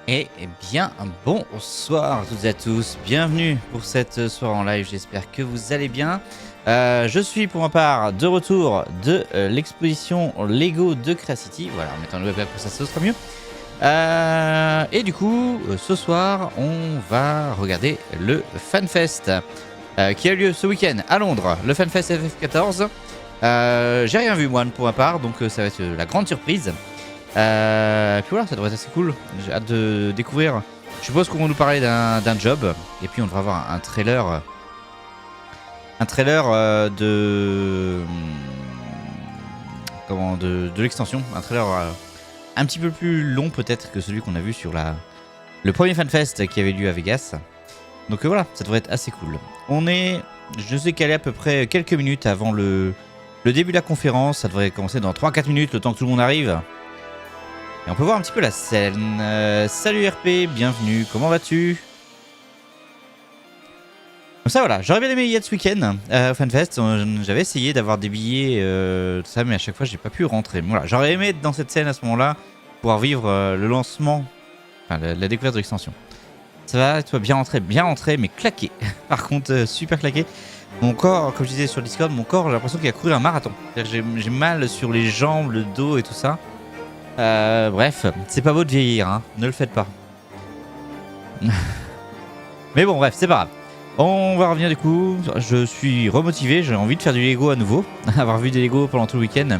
Eh bien, bonsoir à toutes et à tous, bienvenue pour cette soirée en live, j'espère que vous allez bien. Je suis pour ma part de retour de l'exposition Lego de City. Voilà, en mettant le webcam pour ça, ce sera mieux. Et du coup, ce soir, on va regarder le Fan Fest qui a lieu ce week-end à Londres, le Fan Fest FF14. J'ai rien vu moi pour ma part, donc ça va être la grande surprise. Puis voilà, ça devrait être assez cool. J'ai hâte de découvrir. Je suppose qu'on va nous parler d'un job. Et puis on devrait avoir un trailer. Un trailer de l'extension. Un trailer un petit peu plus long peut-être que celui qu'on a vu sur le premier FanFest qui avait lieu à Vegas. Donc voilà, ça devrait être assez cool. Je sais qu'elle est à peu près quelques minutes avant le début de la conférence. Ça devrait commencer dans 3-4 minutes, le temps que tout le monde arrive. Et on peut voir un petit peu la scène. Salut RP, bienvenue, comment vas-tu? Comme ça voilà, j'aurais bien aimé y être ce week-end au FanFest. J'avais essayé d'avoir des billets, tout ça, mais à chaque fois j'ai pas pu rentrer. Mais voilà, j'aurais aimé être dans cette scène à ce moment-là, pouvoir vivre le lancement, enfin la découverte de l'extension. Ça va, toi bien rentré, mais claqué. Par contre, super claqué. Mon corps, comme je disais sur le Discord, mon corps, j'ai l'impression qu'il a couru un marathon. J'ai mal sur les jambes, le dos et tout ça. Bref, c'est pas beau de vieillir, hein. Ne le faites pas. Mais bon, bref, c'est pas grave. On va revenir du coup. Je suis remotivé, j'ai envie de faire du Lego à nouveau. Avoir vu des Lego pendant tout le week-end.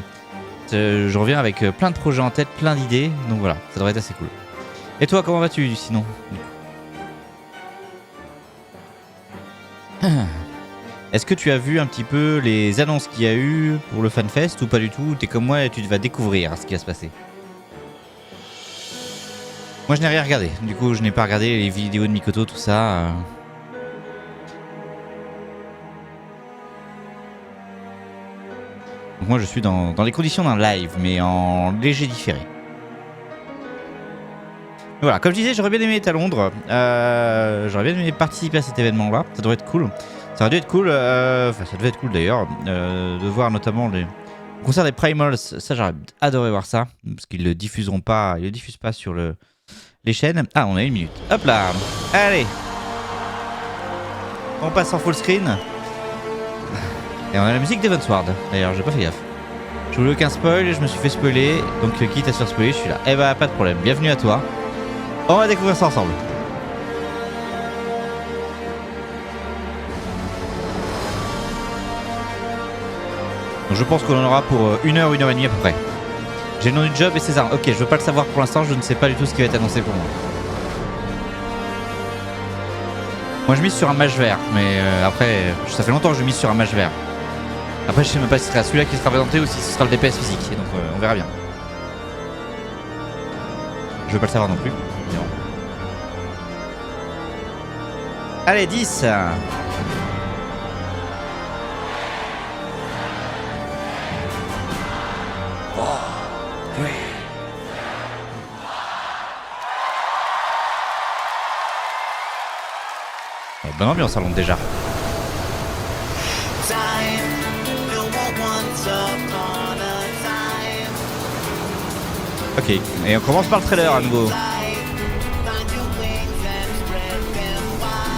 Je reviens avec plein de projets en tête, plein d'idées. Donc voilà, ça devrait être assez cool. Et toi, comment vas-tu sinon? Est-ce que tu as vu un petit peu les annonces qu'il y a eu pour le FanFest ou pas du tout? T'es comme moi et tu vas découvrir ce qui va se passer. Moi je n'ai rien regardé, du coup je n'ai pas regardé les vidéos de Mikoto, tout ça. Donc moi je suis dans les conditions d'un live, mais en léger différé. Voilà, comme je disais, j'aurais bien aimé être à Londres. J'aurais bien aimé participer à cet événement-là, ça devrait être cool. Ça aurait dû être cool, enfin ça devait être cool d'ailleurs, de voir notamment les concerts des Primals. Ça j'aurais adoré voir ça, parce qu'ils le diffuseront pas, ils le diffusent pas sur les chaînes. Ah, on a 1 minute. Hop là. Allez. On passe en full screen. Et on a la musique d'Evansward. D'ailleurs, j'ai pas fait gaffe. Je voulais aucun spoil, je me suis fait spoiler. Donc, quitte à se faire spoiler, je suis là. Eh bah, pas de problème. Bienvenue à toi. On va découvrir ça ensemble. Donc, je pense qu'on en aura pour 1 heure, 1 heure et demie à peu près. J'ai le nom du job et César. Ok, je veux pas le savoir pour l'instant, je ne sais pas du tout ce qui va être annoncé pour moi. Moi je mise sur un mage vert, mais après, ça fait longtemps que je mise sur un mage vert. Après je sais même pas si ce sera celui-là qui sera présenté ou si ce sera le DPS physique, et donc on verra bien. Je veux pas le savoir non plus. Mais bon. Allez, 10. Bonne ambiance à Londres déjà. Ok, et on commence par le trailer à nouveau.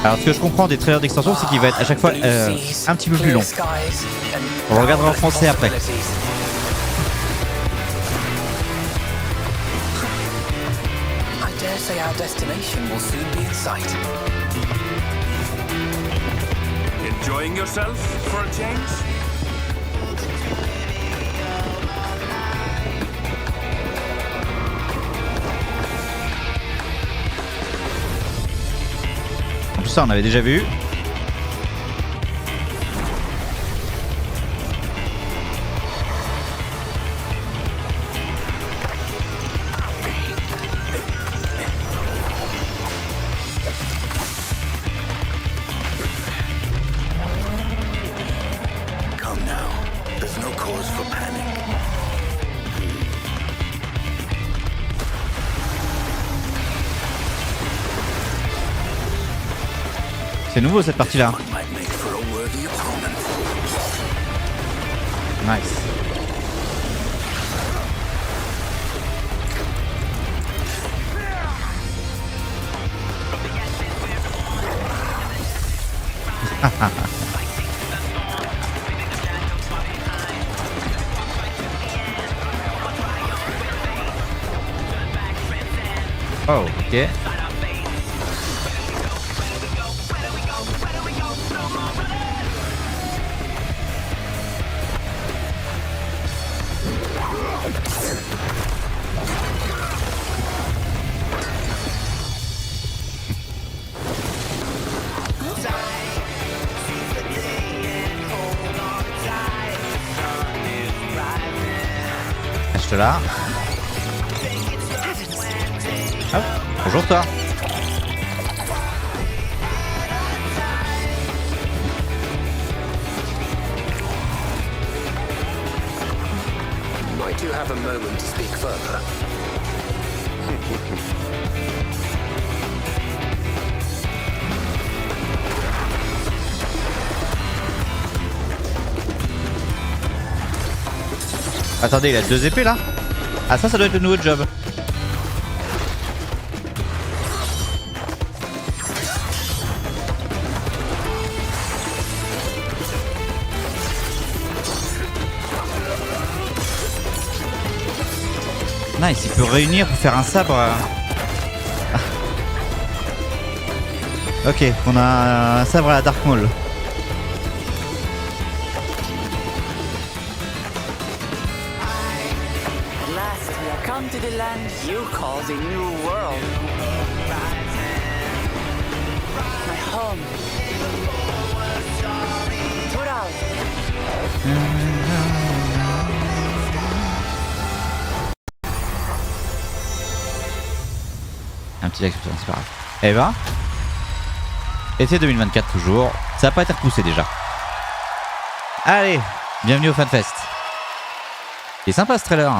Alors ce que je comprends des trailers d'extension, c'est qu'il va être à chaque fois un petit peu plus long. On regardera en français après. Enjoying yourself for a change? En plus ça on avait déjà vu. C'est nouveau cette partie-là. Nice. Oh, ok. Reste là. Hop. Bonjour toi. Might you have a moment to speak further? Attendez, il a 2 épées là? Ah ça doit être le nouveau job. Nice, il peut réunir pour faire un sabre. Ok, on a un sabre à la Dark Maul. Come to the land you call the New World. My home. Tural. Un petit lac, c'est pas grave. Eh ben, été 2024 toujours. Ça n'a pas été repoussé déjà. Allez, bienvenue au Fan Fest. Il est sympa ce trailer.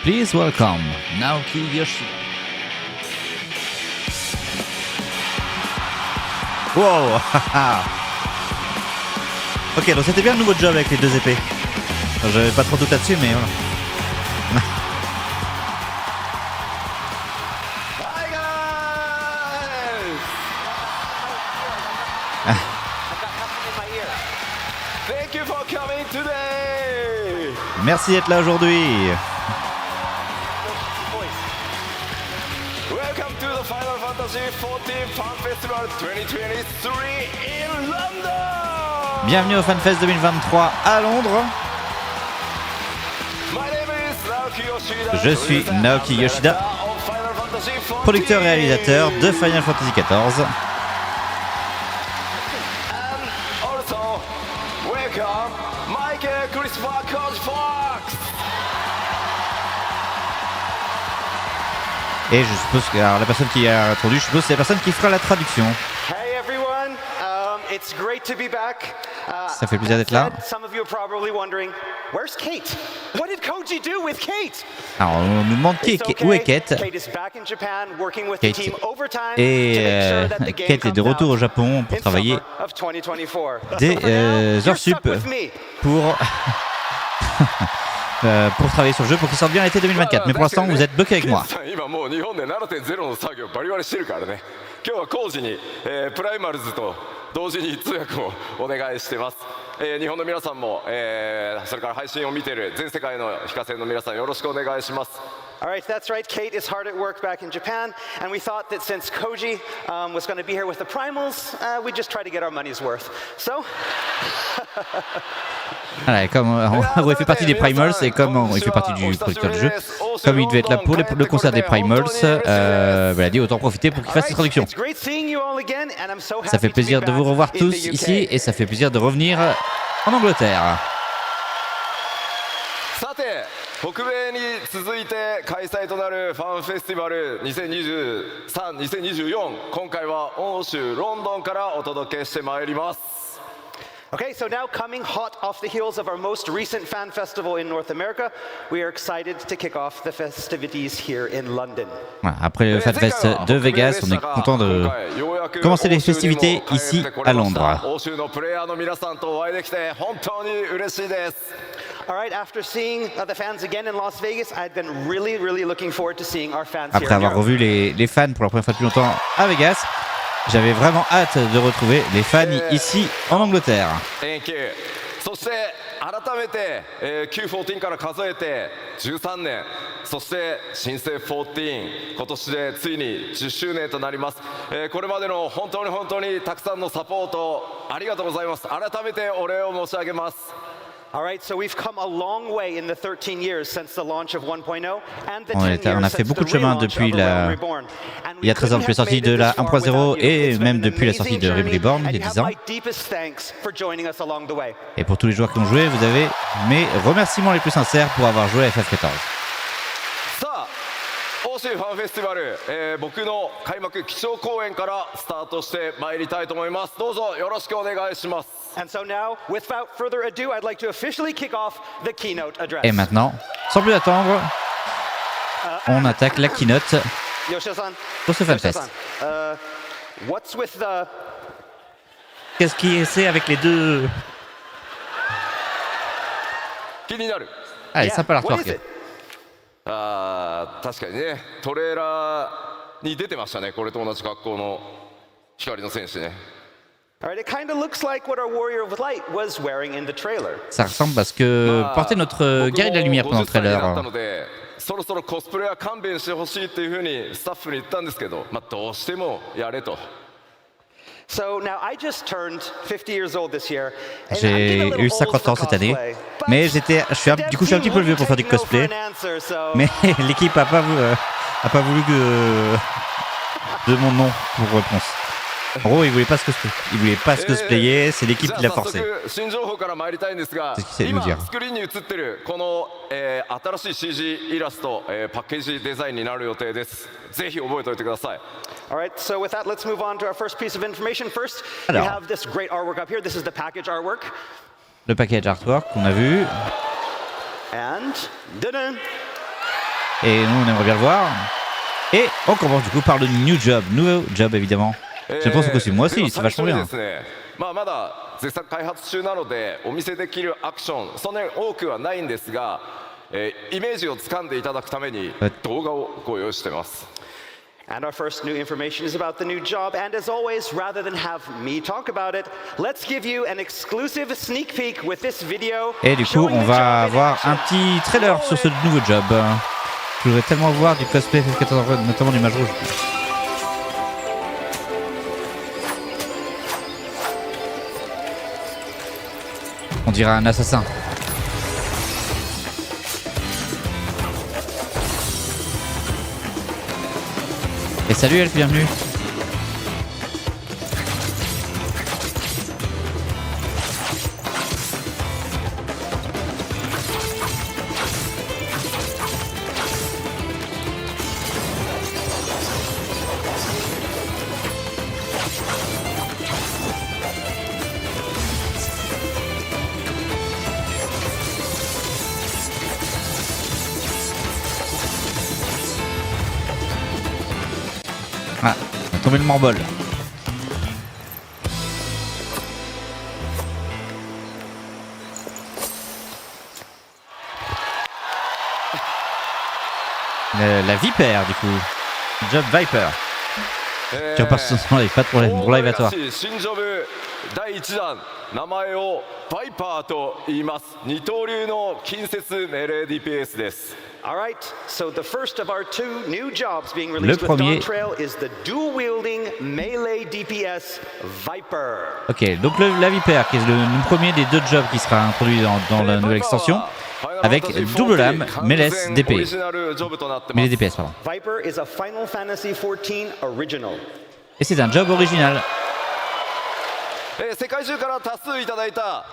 Please welcome Naoki Yoshida. Wow. Ok, donc c'était bien le nouveau job avec les 2 épées. J'avais pas trop de doute là-dessus, mais voilà. Hi guys! Thank you for coming today. Merci d'être là aujourd'hui. Welcome to the Final Fantasy XIV Fan Festival 2023 in London. Bienvenue au Fan Fest 2023 à Londres. My name is Naoki Yoshida. Je suis Naoki Yoshida, producteur et réalisateur de Final Fantasy XIV. And also, welcome Michael Christopher Coach Fox. Et je suppose que alors, la personne qui a introduit, je suppose que c'est la personne qui fera la traduction. Hey everyone, it's great to be back. Ça fait plaisir d'être là. Some of you are probably wondering, where's Kate? What did Koji do with Kate? Alors on nous demande où est Kate. Kate is back in Japan working with the Kate team overtime et to make sure that the game Kate est de comes retour au out Japon pour in travailler summer of 2024. des So for now, heures you're sup stuck with me. pour travailler sur le jeu pour qu'il sorte bien l'été 2024. Mais pour l'instant vous êtes bloqué avec moi. 今もう日本で 7.0 の作業バリバリしてるからね。今日は工事に、プライマルズと同時に通訳もお願いしてます。日本の皆さんも、それから配信を見ている全世界の非課線の皆さんよろしくお願いします。 All right, that's right. Kate is hard at work back in Japan, and we thought that since Koji was going to be here with the primals, we'd just try to get our money's worth. So. Voilà, comme il fait partie des Primals et comme il fait partie du producteur du jeu, comme il devait être là pour le concert des Primals, il a dit autant profiter pour qu'il fasse ses traductions. Ça fait plaisir de vous revoir tous ici et ça fait plaisir de revenir en Angleterre. さて北米に続いて開催となるファンフェスティバル2023、2024今回は欧州ロンドンからお届けしてまいります。 Okay, so now coming hot off the heels of our most recent fan festival in North America, we are excited to kick off the festivities here in London. Voilà, après le Fan Fest de Vegas, on est content de commencer les festivités ici à Londres. All right, after seeing the fans again in Las Vegas, I'd been really looking forward to seeing our fans here Après in avoir Europe. revu les fans pour la première fois depuis longtemps à Vegas, j'avais vraiment hâte de retrouver les fans ici en Angleterre. Thank you. そして改めて、Q14 から数えて13年、そして新生14、今年でついに10周年となります。これまでの本当にたくさんのサポートありがとうございます。改めてお礼を申し上げます。All right, so we've come a long way in the 13 years since the launch of 1.0 and the 10 On a years fait since beaucoup the de chemin relaunch depuis of A Realm Reborn. And il y a 13 ans depuis la sortie de la 1.0 et même depuis la sortie de Realm Reborn, il y a 10 ans. ans. Et pour tous les joueurs qui ont joué, vous avez mes remerciements les plus sincères pour avoir joué à FF14. さあ、欧州ファンフェスティバル、僕の開幕基調講演からスタートしてまいりたいと思います。どうぞよろしくお願いします。And so now, without further ado, I'd like to officially kick off the keynote address. Et maintenant, sans plus attendre, on attaque la keynote Yoshida-san, pour ce Fan Fest. What's with the... Qu'est-ce qui c'est avec les deux? 気になる。 Allez, Yeah, sympa what is l'artwork. it? 確かにね、トレーラーに出てましたね。これと同じ格好の光の戦士ね。All right, it kind of looks like what our Warrior of Light was wearing in the trailer. Ça ressemble à ce que portait notre guerrier de la lumière pendant le 僕も50歳になった trailer. ので、そろそろコスプレは勘弁してほしいっていうふうにスタッフに言ったんですけど、どうしてもやれと。So now I just turned 50 years old this year. And I'm J'ai getting a little eu old 50 for ans cette année, cosplay, but mais je suis un petit peu vieux pour faire du Dev team cosplay. wouldn't take no for an answer, so- Mais l'équipe a pas voulu de mon nom pour réponse. En gros, il voulait pas se cosplayer, c'est l'équipe qui l'a じゃあ早 forcé. 速新情報から参りたいんですが、 C'est ce qu'il sait nous 今 dire. スクリーンに映ってるこの、新しい CG イラスト、パッケージデザインになる予定です。ぜひ覚えておいてください。 All right, so with that, let's move on to our first piece of information. First, we Alors. have this great artwork up here. This is the package artwork. Le package artwork qu'on a vu, And... dun-dun. et nous on aimerait bien le voir. Et on commence du coup par le nouveau job évidemment. Je pense au costume, moi aussi, c'est vachement で bien. は最初にですね、まだ絶賛開発中なのでお見せできるアクションそんなに多くはないんですが、イメージをつかんでいただくために動画をご用意してます。 And our first new information is about the new job. And as always, rather than have me talk about it, let's give you an exclusive sneak peek with this video. Et du coup, showing on the va job in avoir action. un petit trailer sur ce nouveau job. Je voudrais tellement voir du cosplay FF14, notamment du mage rouge. On dirait un assassin. Et salut Elf, bienvenue. Ah, on a tombé le mort-bol. La vipère du coup. Job Viper. Tu repasses son temps, pas de problème. Bon live à toi. 新ジョブ第1弾名前をバイパーと言います。二刀流の近接命令 DPS です。 All right, so the first of our two new jobs being released with premier. Dawn Trail is the dual-wielding melee DPS Viper. Ok, donc la vipère qui est le premier des deux jobs qui sera introduit dans la nouvelle extension. Avec double lame, mêlée d'épée. Mêlée DPS, pardon. Viper is a Final Fantasy XIV original. Et c'est un job original. 世界中から多数いただいた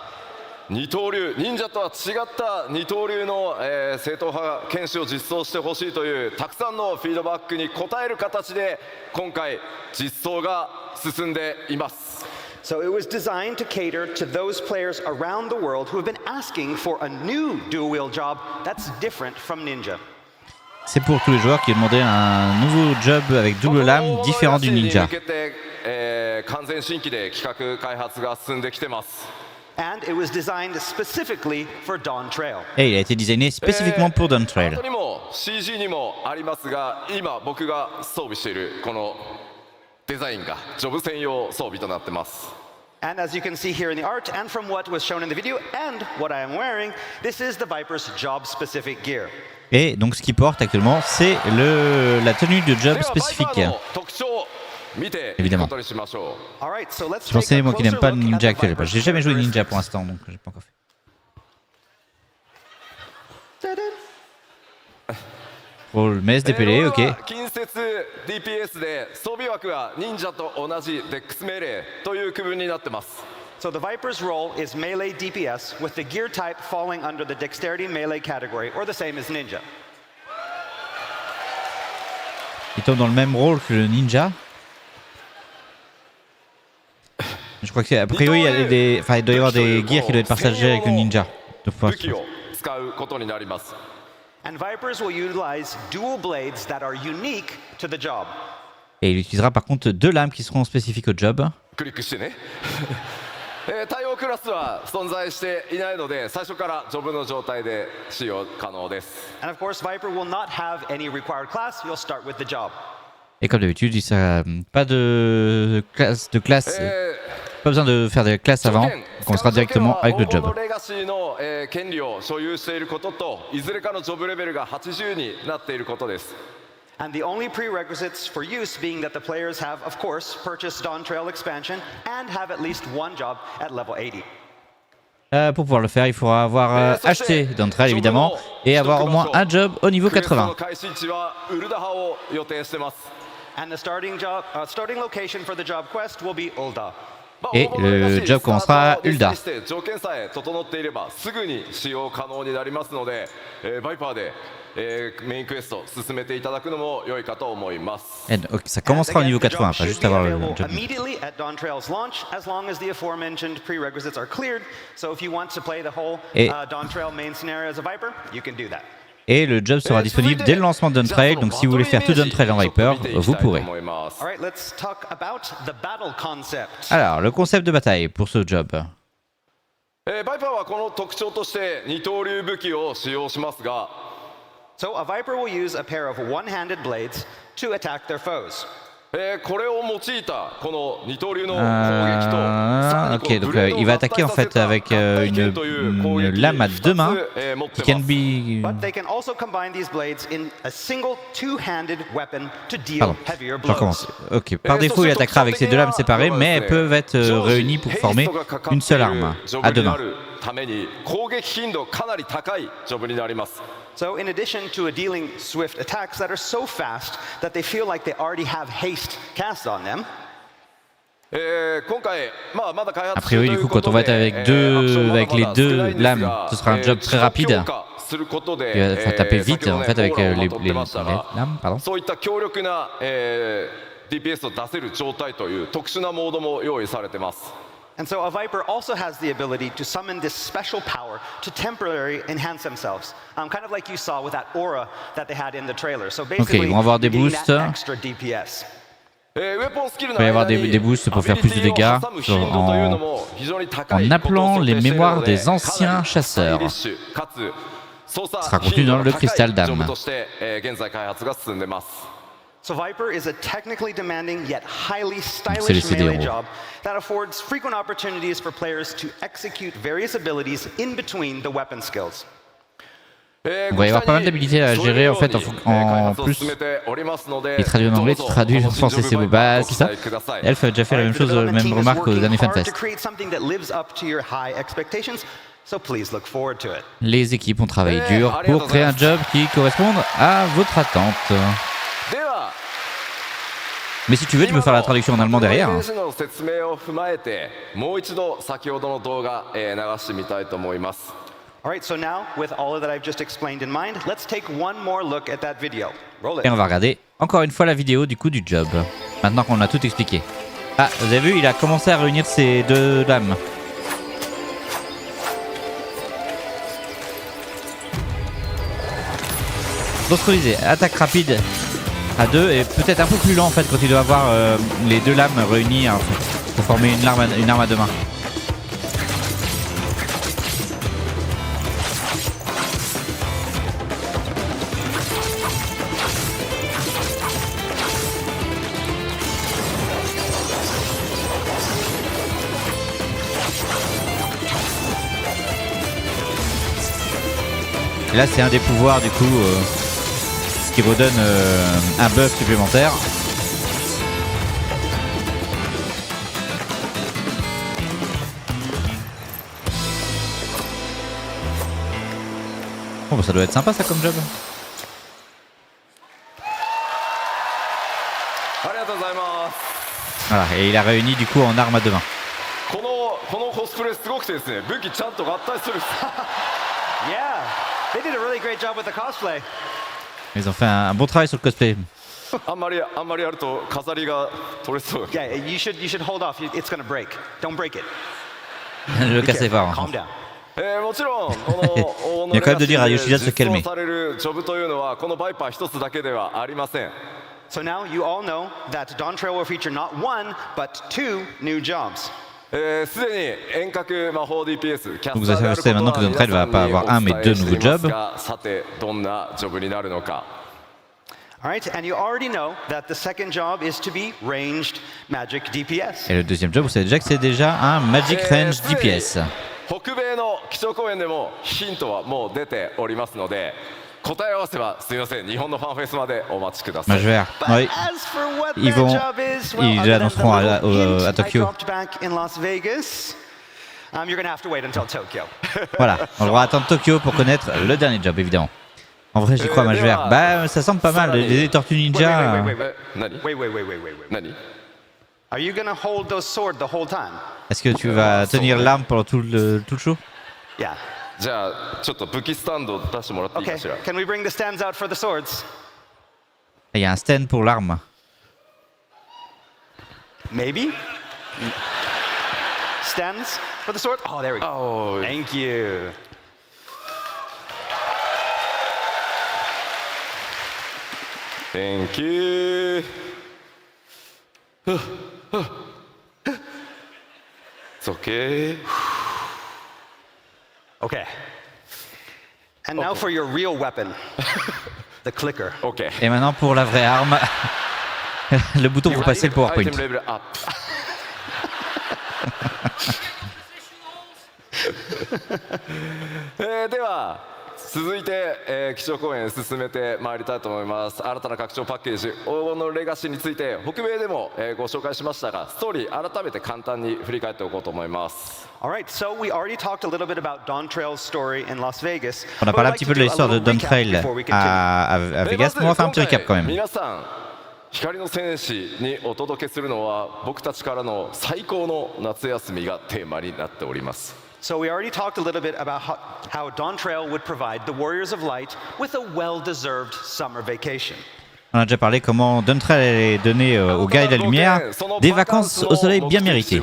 二刀流忍者とは違った二刀流の、正統派剣士を実装してほしいというたくさんのフィードバックに応える形で今回実装が進んでいます。 So it was designed to cater to those players around the world who have been asking for a new dual-wield job that's different from Ninja. C'est pour tous les joueurs qui demandaient un nouveau job avec double lame différent du ninja. 完全新規で企画開発が進んできてます。And it was designed specifically for Dawn Trail. Et il a été designé spécifiquement pour Dawn Trail. カートにも CG にもありますが、今僕が装備しているこのデザインがジョブ専用装備となってます。And as you can see here in the art, and from what was shown in the video, and what I am wearing, this is the Viper's job-specific gear. Et donc ce qu'il porte actuellement, c'est la tenue de job spécifique. Évidemment. Je pensais moi qui n'aime pas le ninja actuel. J'ai jamais joué ninja pour l'instant, donc j'ai pas encore fait. Pour le MES DPL, ok. 近接 DPS で装備枠は忍者と同じ DEX 命令という区分になってます。So the Viper's role is melee DPS, with the gear type falling under the dexterity melee category, or the same as ninja. Il tombe dans le même rôle que le ninja. Je crois qu'a priori, il doit y avoir des gears qui doivent être partagés avec le ninja. And Vipers will utilize dual blades that are unique to the job. Et il utilisera par contre 2 lames qui seront spécifiques au job. 対応クラスは存在していないので、最初からジョブの状態で使用可能です。And of course, Viper will not have any required class. You'll start with the job. Et comme d'habitude, pas de classe, pas besoin de faire des classes avant. On sera directement avec le job. レガシーの権利を所有していることと、いずれかのジョブレベルが80になっていることです。And the only prerequisites for use being that the players have, of course, purchased Dawn Trail expansion and have at least one job at level 80. Pour pouvoir le faire, il faudra avoir acheté Dawn Trail évidemment et avoir au moins un job au niveau 80. And the starting location for the job quest will be Ulda. Et le job commencera à Ulda. 条件さえ整っていればすぐに使用可能になりますので、バイパーでメインクエスト進めていただくのも良いかと思います。Ça commencera au niveau 80, pas juste avoir le job. Immediately at Dawn Trail's launch, as long as the aforementioned prerequisites are cleared. So if you want to play the whole Dawn Trail main scenario as a Viper, you can do that. Et le job sera disponible dès le lancement de Dawn Trail, donc si vous voulez faire tout Dawn Trail en Viper, vous pourrez. Alors, le concept de bataille pour ce job. バイパーはこの特徴として二刀流武器を使用しますが、 So a Viper will use a pair of one-handed blades to attack their foes. これを用いたこの二刀流の攻撃と、 ok, donc il va attaquer en fait avec une lame à 2 mains qui can be... But they can also combine these blades in a single two-handed weapon to deal heavier blows. Je recommence. Ok, par défaut il attaquera avec ces 2 lames séparées, mais elles peuvent être réunies pour former une seule arme à 2 mains. So in addition to dealing swift attacks that are so fast that they feel like they already have haste cast on them. A priori, du coup, quand on va être avec les 2 lames, ce sera un job très rapide. Il va taper vite en fait avec les lames, pardon. And so a Viper also has the ability to summon this special power to temporarily enhance themselves. Kind of like you saw with that aura that they had in the trailer. So basically, ils vont avoir des boosts. Extra DPS. Il va y avoir des boosts pour faire plus de dégâts en appelant les mémoires des anciens chasseurs. Ce sera contenu dans le cristal d'âme. So Viper is a technically demanding yet highly stylish melee job that affords frequent opportunities for players to execute various abilities in between the weapon skills. Il va y avoir pas mal d'habilités à gérer en fait en plus. Il traduit en anglais, tu traduis en français, c'est beau. Bah c'est ça. Elf a déjà fait la même chose, même remarque aux derniers Fan Fest. Les équipes ont travaillé dur pour créer un job qui corresponde à votre attente. Mais si tu veux, tu peux faire la traduction en allemand derrière. Alright, so now, with all that I've just explained in mind, let's take one more look at that video. Roll it. Et on va regarder encore une fois la vidéo du coup du job. Maintenant qu'on a tout expliqué. Ah, vous avez vu, il a commencé à réunir ces 2 lames. Donc je disais, attaque rapide à 2 et peut-être un peu plus lent en fait quand il doit avoir les 2 lames réunies en fait, pour former une arme à 2 mains. Et là, c'est un des pouvoirs du coup qui redonne un buff supplémentaire. Bon, bah, ça doit être sympa ça comme job. Voilà, et il a réuni du coup en arme à deux mains. They did a really great job with the cosplay. Ils ont fait un bon travail sur le cosplay. Yeah, you should hold off. It's gonna break. Don't break it. Le casser fort. Calm down. Il y a quand même de dire à Yoshida de se calmer. So now you all know that Dawn Trail will feature not one, but 2 new jobs. Donc vous savez maintenant que Dawn Trail va pas avoir un mais 2 nouveaux jobs. All right, and you already know that the second job is to be ranged magic DPS. Et le deuxième job, vous savez déjà que c'est déjà un Magic Range DPS. Majeur. Oui. Ils l'annonceront à Tokyo. Voilà, on va attendre Tokyo pour connaître le dernier job, évidemment. En vrai, j'y crois, Majeur. Bah, ça semble pas mal. Les Tortues Ninja. Est-ce que tu vas tenir l'arme pendant tout le show? Yeah. Okay, can we bring the stands out for the swords? Il y a un stand pour l'arme. Maybe? Stands for the sword? Oh, there we go. Oh, thank you. Thank you. It's okay. Okay. And now for your real weapon, the clicker. Okay. Et maintenant pour la vraie arme, le bouton pour passer le PowerPoint. Item level up. では続いて、基調講演進めてまいりたいと思います。新たな拡張パッケージ黄金のレガシーについて北米でも、ご紹介しましたが、ストーリー改めて簡単に振り返っておこうと思います。All right, so we already talked a little bit about Dawn Trail's story in Las Vegas. On a parlé un petit peu de l'histoire de Dawn Trail à Vegas, mais on va faire un petit récap quand même. 皆さん、光の戦士にお届けするのは僕たちからの最高の夏休みがテーマになっております。So we already talked a little bit about how Dawn Trail would provide the Warriors of Light with a well-deserved summer vacation. On a déjà parlé comment Dawn Trail allait donner aux gars de la lumière des vacances au soleil bien méritées.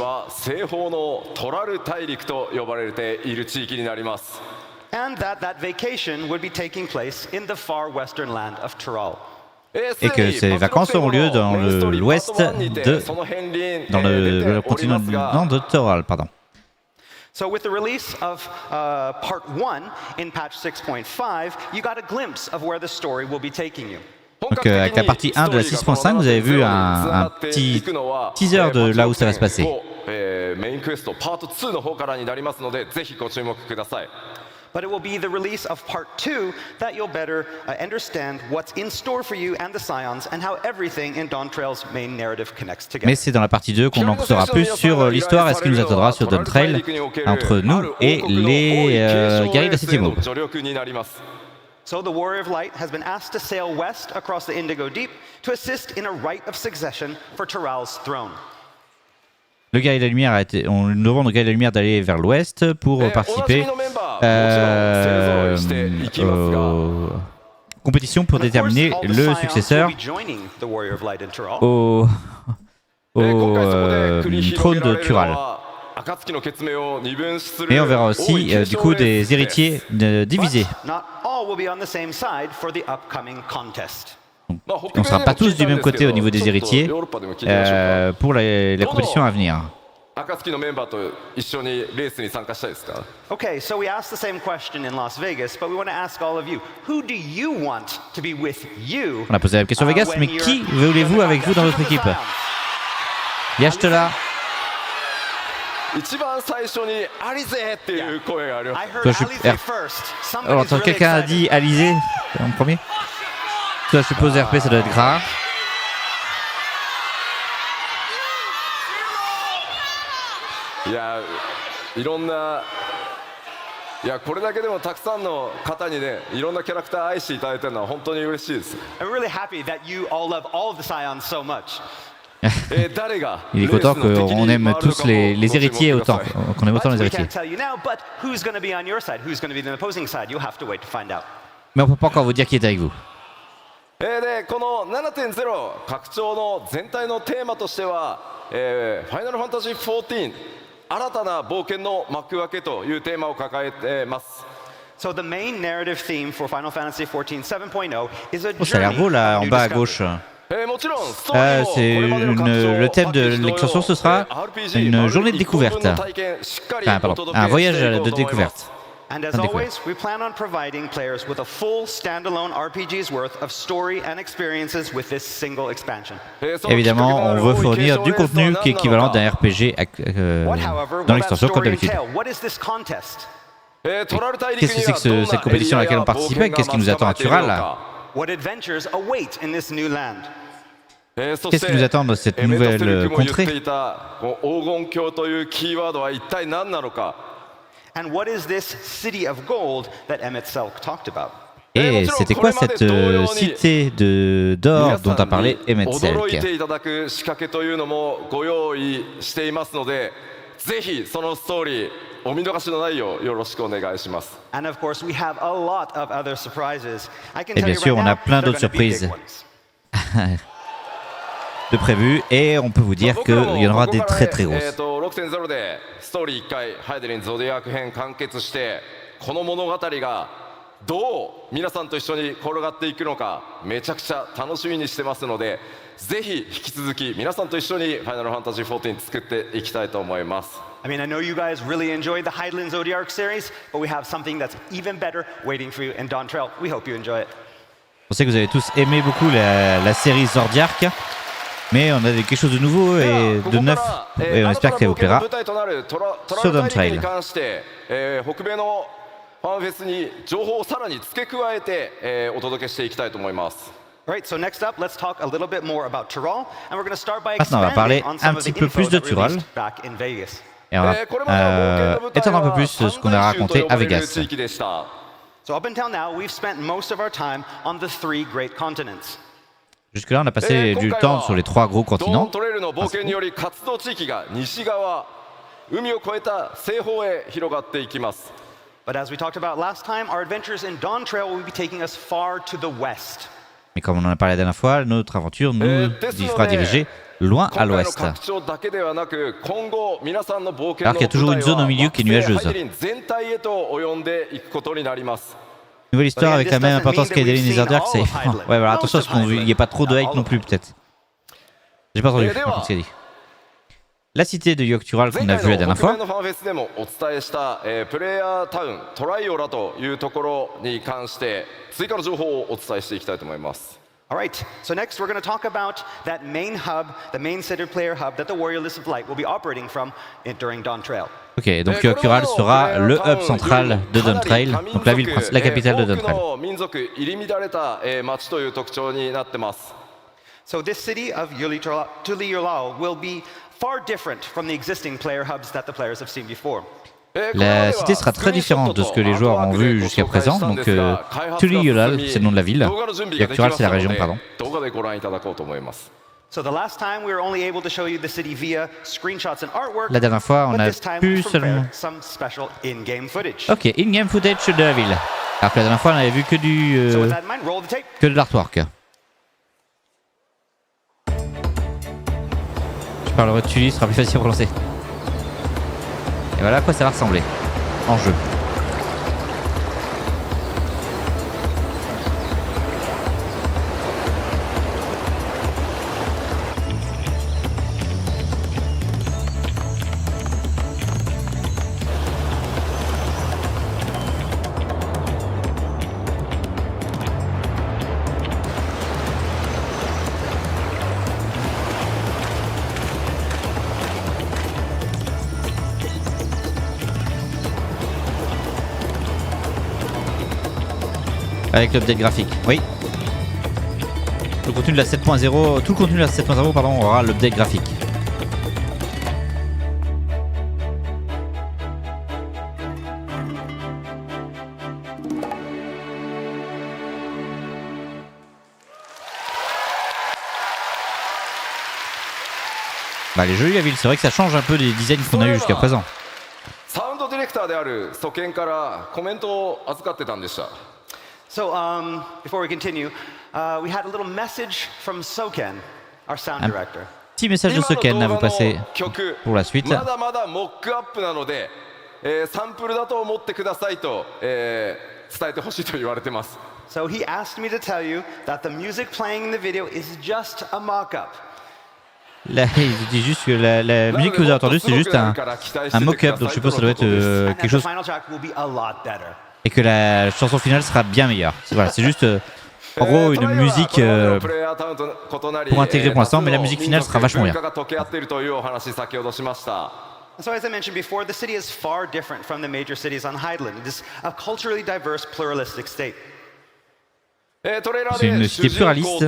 And that vacation would be taking place in the far western land of Tyrol. Et que ces vacances auront lieu dans l'ouest dans le continent de Tyrol, pardon. So with the release of part 1 in patch 6.5, you got a glimpse of where the story will be taking you. Donc avec la partie 1 de la 6.5, vous avez vu un petit teaser de là où ça va se passer. But it will be the release of part 2 that you'll better understand what's in store for you and the Scions and how everything in Dawn Trail's main narrative connects together. Mais c'est dans la partie 2 qu'on en saura plus sur l'histoire et ce qui nous attendra sur Dawn Trail entre nous et les guerriers de la 7e aube. So the Warrior of Light has been asked to sail west across the Indigo Deep to assist in a rite of succession for Tyrell's throne. Le guerrier de la lumière nous demande au guerrier de la lumière d'aller vers l'ouest pour participer aux compétitions pour déterminer le successeur au trône de Tyrell. Et on verra aussi du coup des héritiers divisés. On ne sera pas tous du même côté au niveau des héritiers pour la compétition à venir. Okay, so we asked the same question in Las Vegas, but we want to ask all of you, who do you want to be with you? On a posé la question à Vegas, mais qui voulez-vous avec vous dans votre équipe? Yashtela. 一番最初にアリゼっていう声があります。 I heard Toi, je suis- Alizé first. Alors, Somebody's attends, really quelqu'un a excited. dit Alizé en premier. Toi, je suppose RP, ça doit être gras. いやいろんないやこれだけでもたくさんの方にねいろんなキャラクター愛していただいてるのは本当に嬉しいです。 I'm really happy that you all love all of the Scions so much. 誰が Il est content qu'on aime tous les héritiers autant, qu'on aime autant les We héritiers. can't tell you now, but who's going to be on your side? Who's going to be the opposing side? You'll have to wait to find out. Mais on peut pas encore vous dire qui est avec vous. でこの 7.0 拡張の全体のテーマとしては、ファイナルファンタジー14新たな冒険の幕開けというテーマを抱えています。 So the main narrative theme for Final Fantasy XIV 7.0 is a Oh, ça a l'air journey beau là of en new bas à discovery. gauche. もちろんストーリーもC'est これまでの拡張 le thème de パッケージ同様 l'extension, ce sera RPG une journée de découverte. 一個分の体験しっかり Enfin, お pardon, 届け un voyage していこう de と思います。 découverte. And as Un always, we plan on providing players with a full standalone RPG's worth of story and experiences with this single expansion. Évidemment, on veut fournir du contenu qui est équivalent d'un RPG What, however, dans will that l'extension comme story d'habitude. entail? What is this contest? Qu'est-ce que c'est que cette compétition à laquelle on participait? Qu'est-ce qui nous attend à Tural là? What adventures await in this new land? Qu'est-ce qui nous attend dans cette nouvelle contrée? 黄金鏡というキーワードは一体何なのか。 And what is this city of gold that Emmett Selk talked about? Et c'était quoi cette cité d'or dont a parlé Emmett 驚いて Selk? いただく仕掛けというのもご用意していますので、ぜひそのストーリーお見逃しのないようよろしくお願いします。 And of course, we have a lot of other surprises. I can Et tell bien you sûr, right on a now, plein they're d'autres gonna be big surprises. ones. De prévu, et on peut vous dire qu'il y en aura des très très grosses. 6.0 でストーリー1回ハイデリンゾディアック編完結してこの物語がどう皆さんと一緒に転がっていくのかめちゃくちゃ楽しみにしてますのでぜひ引き続き皆さんと一緒にファイナルファンタジー14作っていきたいと思います。 I mean, I know you guys really enjoyed the Hydaelyn Zodiac series, but we have something that's even better waiting for you in Dawn Trail. We hope you enjoy it. On sait que vous avez tous aimé beaucoup la série Zodiac, mais on a quelque chose de nouveau et de neuf, et on espère que ça vous plaira. sur Dawn Trail に関して、北米のファンフェスに情報をさらに付け加えて、お届けしていきたいと思います。 All right, so next up, let's talk a little bit more about Tyrol, and we're going to start by Maintenant, on va parler expanding on un some of petit the peu info plus de that Tyrol. released back in Vegas. Et on va étendre un peu plus ce qu'on a raconté à Vegas. So up until now, we've spent most of our time on the three great continents. Jusque-là, on a passé du temps sur les trois gros ドーン continents. トレイルの冒険により活動地域が西側海を越えた西方へ広がっていきます。 But as we talked about last time, our adventures in Dawn Trail will be taking us far to the west. Mais comme on en a parlé la dernière fois, notre aventure nous fera diriger loin à 今回の l'ouest. 拡張だけではなく今後皆さんの冒険 Alors の qu'il y a toujours une 舞台 zone au milieu は qui est nuageuse. 惑星ハイデリン全体へと及んでいくことになります。 Nouvelle histoire avec la même importance qu'Adeline et Zodiac, c'est... Ouais, voilà, attention à ce qu'il n'y ait pas trop de hype non plus, peut-être. J'ai pas entendu par contre, ce qu'il a dit. La cité de Yoctural qu'on a vue la dernière 北米 fois. のファンフェスでもお伝えした、プレイヤータウントライオラというところに関して追加の情報をお伝えしていきたいと思います。 All right, so next we're going to talk about that main hub, the main center player hub that the Warrior List of Light will be operating from during Dawn Trail. Ok, donc Yoctural sera le hub central de Dawn Trail, donc la capitale de Dawn Trail. 多くの民族入り乱れた町という特徴になってます。 So this city of Tuliyulao will be far different from the existing player hubs that the players have seen before. La cité sera très différente de ce que les joueurs ont vu jusqu'à présent. Donc Tuliyulal, c'est le nom de la ville. Yoctural, c'est la région, pardon. 動画でご覧いただこうと思います。 So the last time we were only able to show you the city via screenshots and artwork. La dernière fois, on but a this time pu we seulement... prepared some special in-game footage. Ok, in-game footage de la ville. Alors que la dernière fois, on avait vu que So with that in mind, roll the tape. que de l'artwork. Je parlerai de Tully, ce sera plus facile à prononcer. Et voilà à quoi ça va ressembler en jeu. Avec l'update graphique, oui. Le contenu de la 7.0, tout le contenu de la 7.0 pardon, aura l'update graphique. Bah, les jeux, c'est vrai que ça change un peu des designs qu'on a eu jusqu'à présent. サウンドディレクターである祖健からコメントを預かってたんでした。 So, before we continue, we had a little message from Soken, our sound director. Petit message de Soken à vous passer pour la suite. まだまだモックアップなので、サンプルだと思ってくださいと、伝えてほしいと言われてます。 So he asked me to tell you that the music playing in the video is just a mock-up. Là, il dit juste que la musique que vous avez entendue, c'est juste un mock-up, donc je suppose que ça doit être quelque chose. Et que la chanson finale sera bien meilleure. Voilà, c'est juste en gros une musique pour intégrer pour l'instant, mais la musique finale sera vachement bien. So as I mentioned before, the city is far different from the major cities on Highland. It is a culturally diverse, pluralistic state. C'est une cité pluraliste.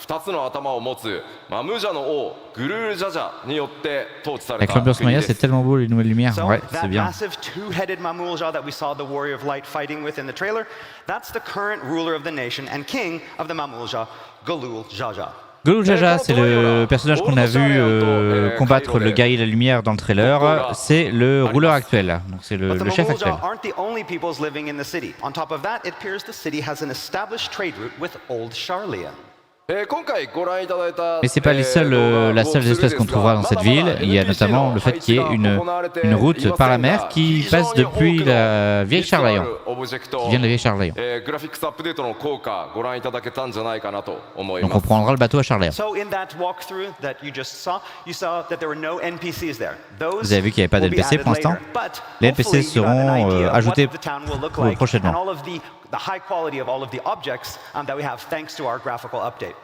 2つの頭を持つマムージャの王グルールジャジャによって統治され Avec た l'ambiance 国 Maya, です。 c'est tellement beau les nouvelles lumières. So Ouais, that c'est bien. massive two-headed Mamulja that we saw the Warrior of Light fighting with in the trailer, that's the current ruler of the nation and king of the Mamulja, Galul Jaja. Galul Jaja, c'est le personnage qu'on a vu combattre le guerrier de la lumière dans le trailer. C'est le rouleur actuel, donc c'est le chef actuel. Mamulja aren't the only peoples living in the city. On top of that, it appears the city has an established trade route with Old Charlian. Mais c'est pas la seule espèce qu'on trouvera dans cette ville. Il y a notamment le fait qu'il y ait une route par la mer qui passe depuis la vieille Charlayan, qui vient de la vieille Charlayan. Donc on prendra le bateau à Charlayan. So in that walkthrough that you just saw, you saw that there were no NPCs there. Vous avez vu qu'il n'y avait pas d'NPC pour l'instant. Les NPC seront ajoutés prochainement. The high quality of all of the objects that we have thanks to our graphical update.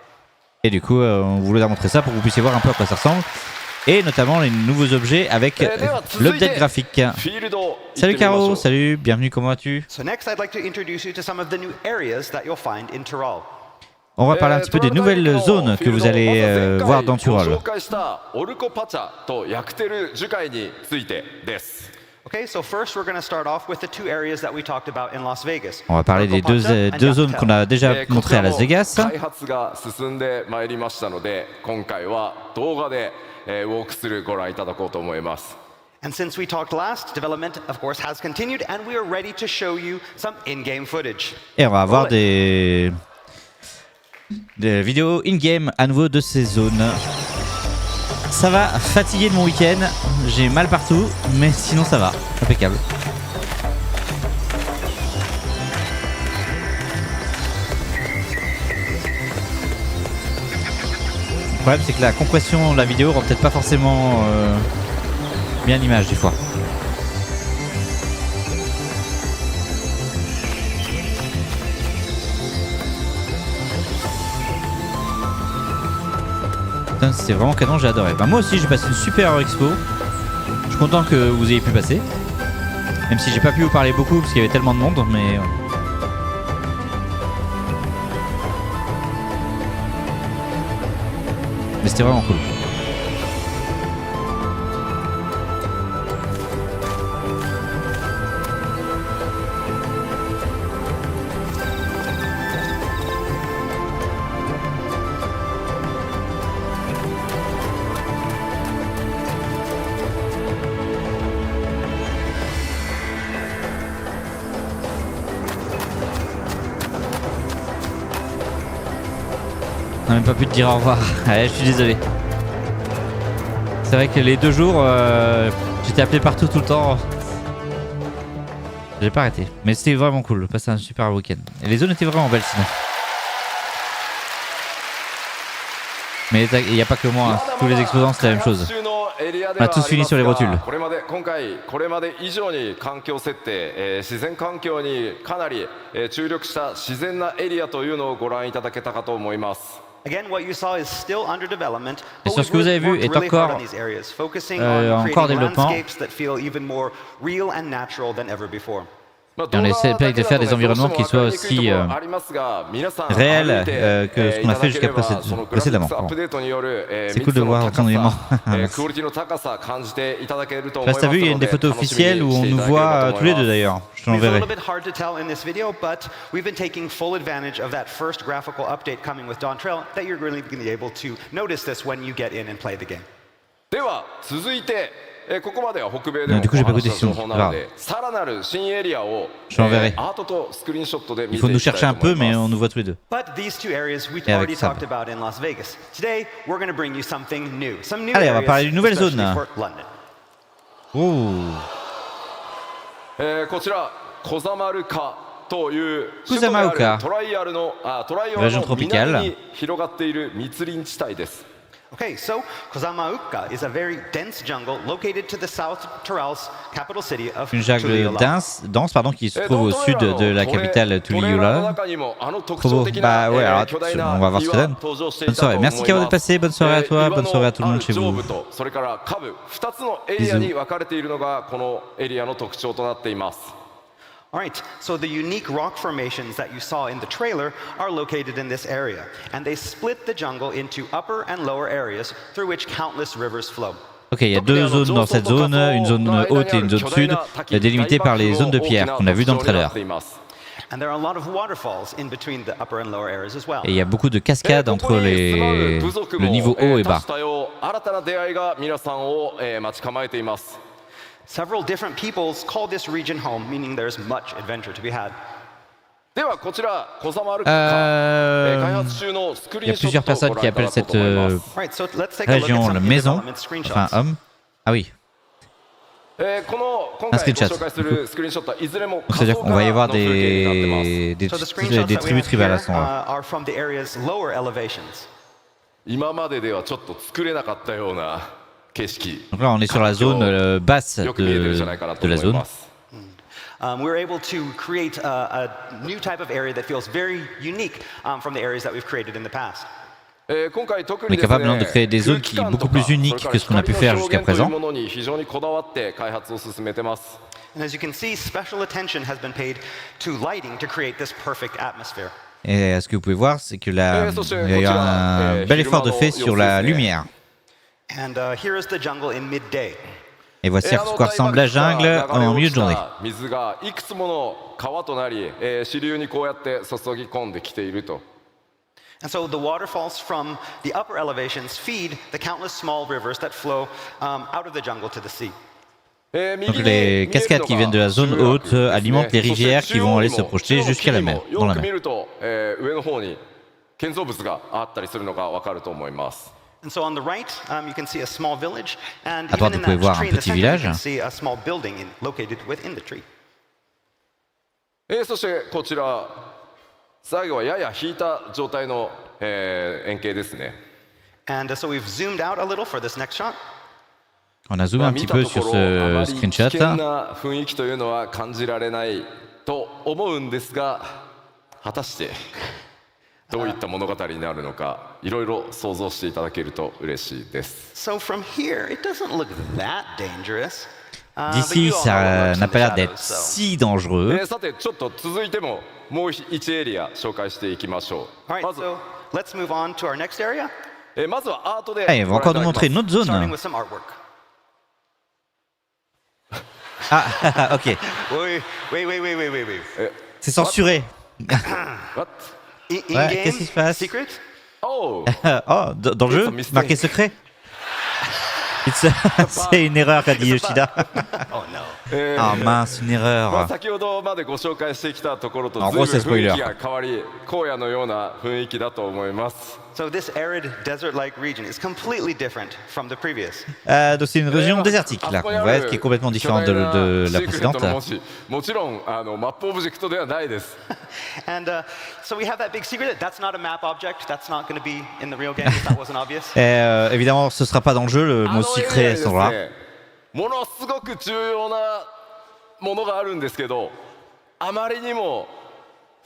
Et du coup, on vous a montré ça pour que vous puissiez voir un peu à quoi ça ressemble. Et notamment les nouveaux objets avec l'update graphique. Salut Caro, salut, bienvenue, comment vas-tu? So next I'd like to introduce you to some of the new areas that you'll find in Tyrol. On va parler un petit peu des nouvelles zones que vous allez voir dans Tyrol. Okay, so first we're going to start off with the two areas that we talked about in Las Vegas. On va parler des deux zones qu'on a déjà montrées à Las Vegas. And since we talked last, development of course has continued and we are ready to show you some in-game footage. Et on va avoir des vidéos in-game à nouveau de ces zones. Ça va fatiguer de mon week-end, j'ai mal partout, mais sinon ça va, impeccable. Le problème c'est que la compression de la vidéo rend peut-être pas forcément bien l'image des fois. C'était vraiment canon, j'ai adoré. Bah, moi aussi j'ai passé une super expo. Je suis content que vous ayez pu passer. Même si j'ai pas pu vous parler beaucoup parce qu'il y avait tellement de monde, mais c'était vraiment cool. On n'a même pas pu te dire au revoir. Allez, je suis désolé. C'est vrai que les 2 jours, j'étais appelé partout tout le temps. J'ai pas arrêté. Mais c'était vraiment cool. J'ai passé un super week-end. Et les zones étaient vraiment belles sinon. Mais il n'y a pas que moi. Hein. Tous les exposants, c'est la même chose. On a tous fini sur les rotules. Et sur ce que vous avez vu est encore en développement. Et on essaie de faire des environnements qui soient aussi réels que ce qu'on a fait jusqu'à précédemment. Bon. C'est cool de voir ton élément. T'as vu, il y a une des photos officielles où on nous voit tous les deux d'ailleurs. Je te l'enverrai. Du coup, j'ai pas goûté sinon. Je l'enverrai. Il faut nous chercher un peu, mais on nous voit tous les deux. Et avec ça. Allez, on va parler d'une nouvelle zone. Oh. Kusamaoka, région tropicale. Okay, so Kusamaoka is a very dense jungle located to the South Tyrol's capital city of Une jungle dense, qui se trouve au sud de la capitale Tuliyola. Trop beau. Bah ouais, alors on va voir ce que ça donne. Bonne soirée. Merci Kao d'être passé. Bonne soirée à toi. Bonne soirée à tout le monde chez vous. Bisous. All right, so the unique rock formations that you saw in the trailer are located in this area, and they split the jungle into upper and lower areas through which countless rivers flow. Ok, il y a deux zones dans cette zone, une zone haute et une zone sud, délimitées par les zones de pierre qu'on a vues dans le trailer. And there are a lot of waterfalls in between the upper and lower areas as well. Et il y a beaucoup de cascades entre le niveau haut et bas. Several different peoples call this region home, meaning there's much adventure to be had. Il y a plusieurs personnes qui appellent cette région la maison, enfin homme. Ah oui. Un screenshot. C'est-à-dire qu'on va y avoir des tribus tribales à ce moment-là. Donc là, on est sur la zone basse de la zone. We're able to create a new type of area that feels very unique from the areas that we've created in the past. On est capable de créer des zones qui sont beaucoup plus uniques que ce qu'on a pu faire jusqu'à présent. And as you can see, special attention has been paid to lighting to create this perfect atmosphere. Et ce que vous pouvez voir, c'est que il y a un bel effort de fait sur la lumière. And here is the jungle in midday. Et voici à quoi ressemble la jungle en milieu de journée. And so the waterfalls from the upper elevations feed the countless small rivers that flow out of the jungle to the sea. Donc les cascades qui viennent de la zone haute alimentent les rivières qui vont aller se projeter jusqu'à la mer, dans la mer. And so on the right, you can see a small village, and à droite, even vous pouvez in voir that un tree in the petit center, you village. can see a small building located within the tree. そしてこちら最後はやや引いた状態の、円形ですね。 And so we've zoomed out a little for this next shot. On a zoomé un petit peu sur ce screenshot. 危険な雰囲気というのは感じられないと思うんですが、果たしてどういった物語になるのか、いろいろ想像していただけると嬉しいです。So from here, it doesn't look that dangerous. D'ici, ça n'a pas l'air d'être si dangereux. さてちょっと続いてももう1エリア紹介していきましょう。 All right, so let's move on to our next area. まずはアートで。Allez, on va encore nous montrer une autre zone. Starting with some artwork. Ah, ok. Wait. C'est censuré. What? Ouais, qu'est-ce qui se passe? Secret? Oh. Oh, dans le jeu, marqué secret. C'est une erreur qu'a dit Yoshida. Oh no. Ah mince, une erreur. 先ほどまでご紹介してきたところとEn gros, c'est 随分雰 spoiler. 囲気が変わり、荒野のような雰囲気だと思います。 So this arid desert-like region is completely different from the previous. Donc c'est une région désertique là qu'on voit, qui est complètement différente de la précédente. もちろんマップオブジェクトではないです。 And so we have that big secret. That's not a map object. That's not going to be in the real game if that wasn't obvious. Évidemment, ce sera pas dans le jeu, le mot secret sera là. ものすごく重要なものがあるんですけど、あまりにも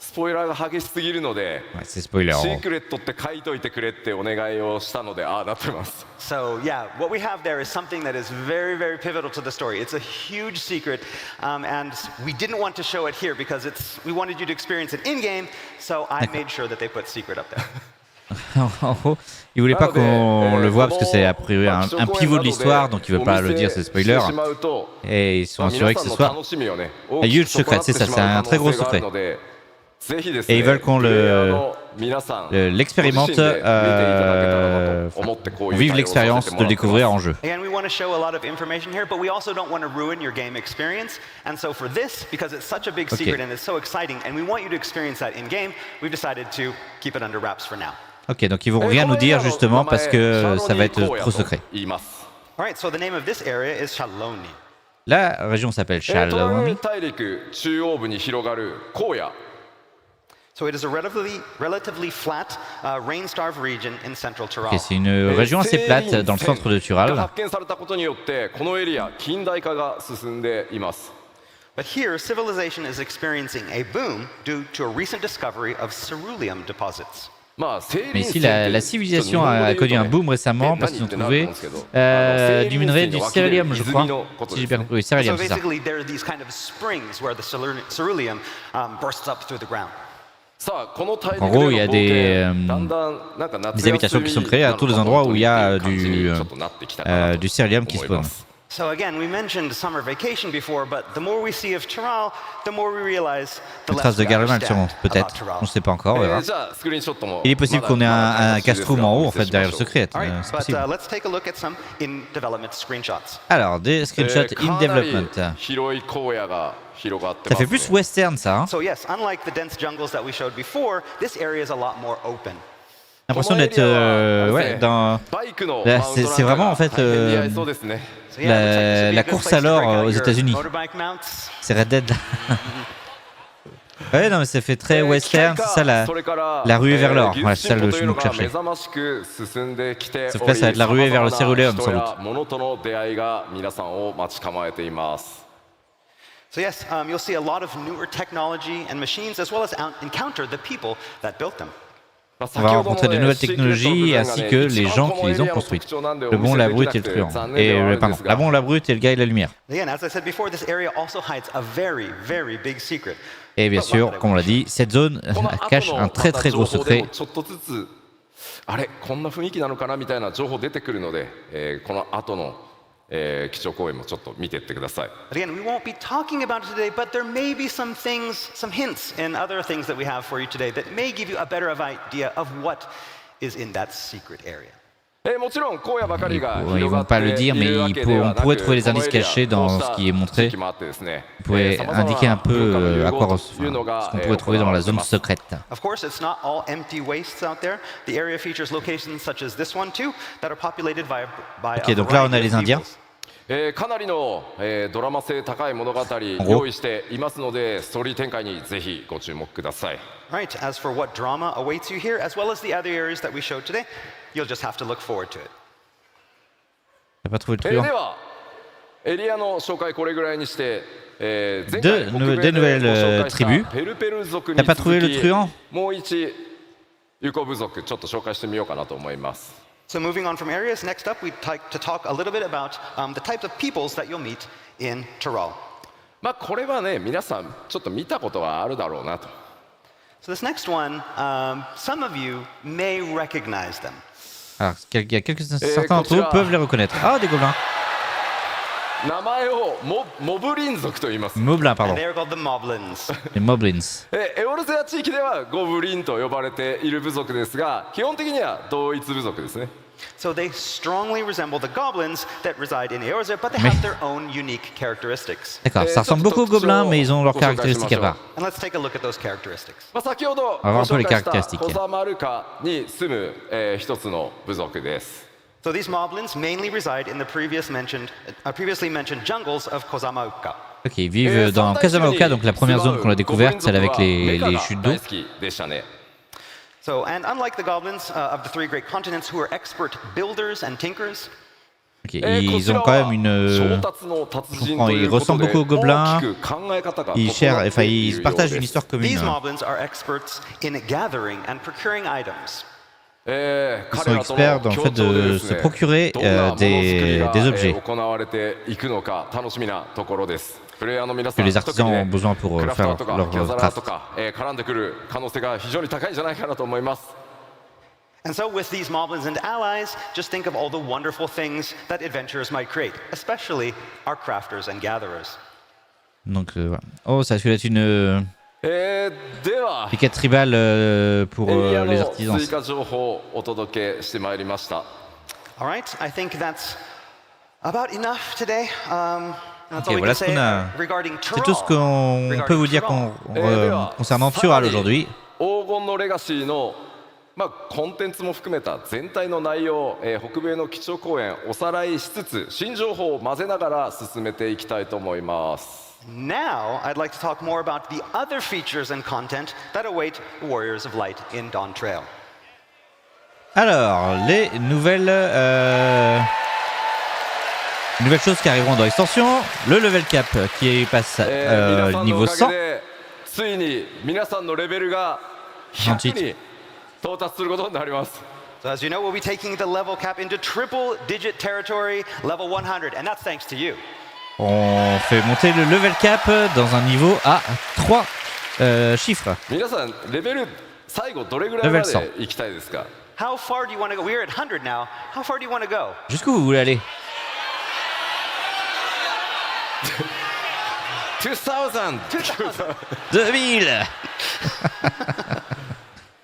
スポイラーが激しすぎるので、 Ouais, c'est spoiler. シークレットって書いといてくれってお願いをしたので、ああなってます。 So yeah, what we have there is something that is very, very pivotal to the story. It's a huge secret, and we didn't want to show it here because we wanted you to experience it in-game, so I made sure that they put secret up there. En gros, il voulait pas qu'on le voit parce que c'est a priori un pivot de l'histoire, donc il veut pas le dire, c'est spoiler. Et ils sont assurés que ce soit un huge secret, c'est ça, c'est un très gros secret. Et ils veulent qu'on l'expérimente, qu'on vive l'expérience de le découvrir en jeu. Again, we want to show a lot of information here, but we also don't want to ruin your game experience. And so for this, because it's such a big secret and it's so exciting, and we want you to experience that in-game, we've decided to keep it under wraps for now. Ok, donc ils vont rien nous dire justement parce que ça va être trop secret. All right, so the name of this area is Shaloni. La région s'appelle Shaloni. 大陸中央部に広がる荒野。 So it is a relatively flat, rain-starved region in central Tyrol. Okay, c'est une région assez plate dans le centre de Tyrol. 発見されたことによってこのエリア近代化が進んでいます。 But here, civilization is experiencing a boom due to a recent discovery of ceruleum deposits. Mais ici, la civilisation a connu un boom récemment parce qu'ils ont trouvé du minerai du céruleum, je crois. Si j'ai bien compris, oui, céruleum, So c'est ça. basically, there are these kind of springs where the ceruleum bursts up through the ground. En gros, il y a des habitations qui sont créées à tous les endroits où il y a du céruleum qui spawn. So again, we mentioned summer vacation before, but the more we see of Tyrol, the more we realize the Une less trace de we Garlemald understand sûrement, about peut-être. Tyrol. On ne sait pas encore, on verra. じゃあスクリーンショットも Il est possible qu'on ait un casse-room en haut, en fait, derrière le secret. All right, C'est but possible. let's take a look at some in development screenshots. Alors, des screenshots in かなり development. 広い荒野が広がって Ça ます fait plus western, ça. Hein. So yes, unlike the dense jungles that we showed before, this area is a lot more open. L'impression d'être ouais, dans... バイクの Là, マウントなんか c'est vraiment, が en fait, 大変に合いそうですね。 So yeah, it looks like this would be la a good course place à to l'or break out aux your États-Unis. motorbike mounts. C'est Red Dead. Ouais, non, mais ça fait très western, c'est ça la ruée vers l'or. Voilà, c'est ça le chemin que je cherchais. Sauf que là, ça va être la ruée vers le céruleum, sans doute. So yes, you'll see a lot of newer technology and machines, as well as encounter the people that built them. On va rencontrer de nouvelles technologies ainsi que les gens qui les ont construites. Le bon, la brute et le truand. Pardon, la bon, la brute et le gars et la lumière. Again, as I said before, this area also hides a very, very big secret. Et bien sûr, comme on l'a dit, cette zone cache un très très gros secret. あれこんな雰囲気なのかなみたいな情報出てくるので、この後の基調講演もちょっと見ていってください。 Again, we won't be talking about it today, but there may be some things, some hints and other things that we have for you today that may give you a better idea of what is in that secret area. もちろん荒野ばかりが Ils 広が vont っ pas て le い dire, mais るわ ils けではなく、 pourraient trouver les indices cachés dans ce qui est montré. Vous pouvez indiquer un peu à quoi ce qu'on pourrait trouver dans la zone secrète. Of course, it's not all empty wastes out there. The area features locations such as this one too that are populated by Ok, donc là on a les Indiens. かなりのドラマ性高い物語用意していますので、ストーリー展開にぜひご注目ください。 Right, as for what drama awaits you here, as well as the other areas that we showed today, you'll just have to look forward to it. T'as pas trouvé le で truand? はエリアの紹介これぐらいにして、前回 Des nouvelles tribus. ペルペル族に T'as pas 続 trouvé le き truand? もう一ユコ部族ちょっと紹介してみようかなと思います。 So moving on from areas, next up we'd like to talk a little bit about the types of peoples that you'll meet in Tyrol. まあこれはね皆さんちょっと見たことはあるだろうなと。 So this next one, some of you may recognize them. Alors, il y a certains d'entre vous peuvent les reconnaître. Ah, des gobelins. 名前をモブリン族と言います。 Moblins, pardon. And they are called the Moblins. Les Moblins. エオルセア地域ではゴブリンと呼ばれている部族ですが、基本的には同一部族ですね。 So they strongly resemble the goblins that reside in Eorzea, but they have their own unique characteristics. D'accord, ça ressemble beaucoup aux gobelins, mais ils ont leurs caractéristiques à part. And let's take a look at those characteristics. まあ先ほどご On va voir un peu 紹 les 介した caractéristiques. コザマルカに住む、一つの部族です。 So these Moblins mainly reside in the previously mentioned jungles of Kozamauka. Ok, ils vivent dans Kazamaoka, donc la première zone qu'on a découverte, celle avec les chutes d'eau. 大好きでしたね。 So, and unlike the goblins of the three great continents who are expert builders and tinkers, Ok, ils ont quand même une. Je comprends, ils ressemblent beaucoup aux gobelins. Ils se partagent une histoire commune. These moblins are experts in gathering and procuring items. Ils sont experts dans le fait de se procurer des objets que les artisans ont besoin pour faire leur craft. And so with these moblins and allies, just think of all the wonderful things that adventurers might create, especially our crafters and gatherers. Donc voilà. Oh, ça va être une piquette tribale pour les artisans. All right, I think that's about enough today. That's Ok, all we voilà can ce say qu'on a. regarding C'est tout ce qu'on peut vous dire concernant Tural aujourd'hui. まあ、コンテンツも含めた全体の内容、北米の基調講演おさらいしつつ新情報を混ぜながら進めていきたいと思います。Now, I'd like to talk more about the other features and content that await Warriors of Light in Dawn Trail. Alors, les nouvelles choses qui arriveront dans l'extension, le level cap qui passe niveau 100. ついに皆さんのレベルが100に 到達することになります。 So as you know, we'll be taking the level cap into triple-digit territory, level 100, and that's thanks to you. On fait monter le level cap dans un niveau à 3 chiffres. 皆さんレベル最後どれぐらいまで行きたいですか？ How far do you want to go? We're at 100 now. How far do you want to go? Jusqu'où vous voulez aller? 2000 2000.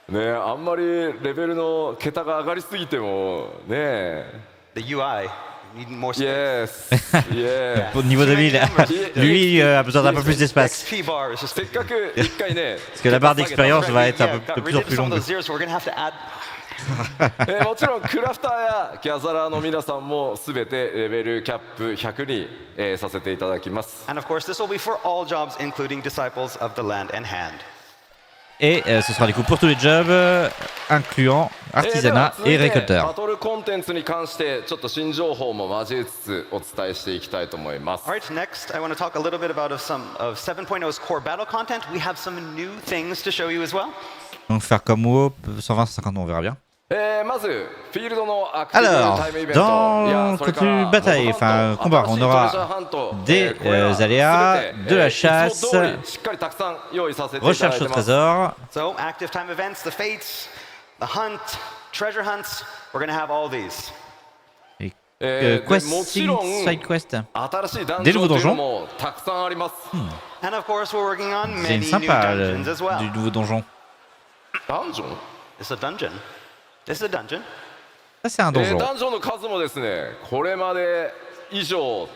ねえ、あんまりレベルの桁が上がりすぎてもね。 The UI. You need more space. Yes, yeah. Au niveau 2000, lui a besoin d'un peu plus d'espace. XP bar is just せっかく一回ね。 Parce que la barre d'expérience va être de plus en plus longue. もちろんクラフターやギャザラーの皆さんもすべてレベルキャップ100に、させていただきます。 And of course, this will be for all jobs, including disciples of the land and hand. Et ce sera du coup pour tous les jobs, incluant artisanat et récolteur. バトルコンテンツに関してちょっと新情報も交えつつお伝えしていきたいと思います。 All right, next, I want to talk a little bit about some of 7.0's core battle content. We have some new things to show you as well. Donc faire comme WoW, 120-150, on verra bien. まずフィールドのアクティブ Alors, タイムイベント dans le contenu bataille, enfin combat, on aura des aléas, de la chasse, recherche au trésor. So, active time events, the fates, the hunt, treasure hunts, we're going to have all these. Quest, side quest. 新しいダンdes ジョ nouveaux ンというの donjons もたくさんあります。 And of course, we're working on C'est many new sympa dungeons as well. du nouveau donjon. ダンジョン It's a dungeon. This is a dungeon. Ça c'est un donjon. ダンジョンの数もですね、これまで以上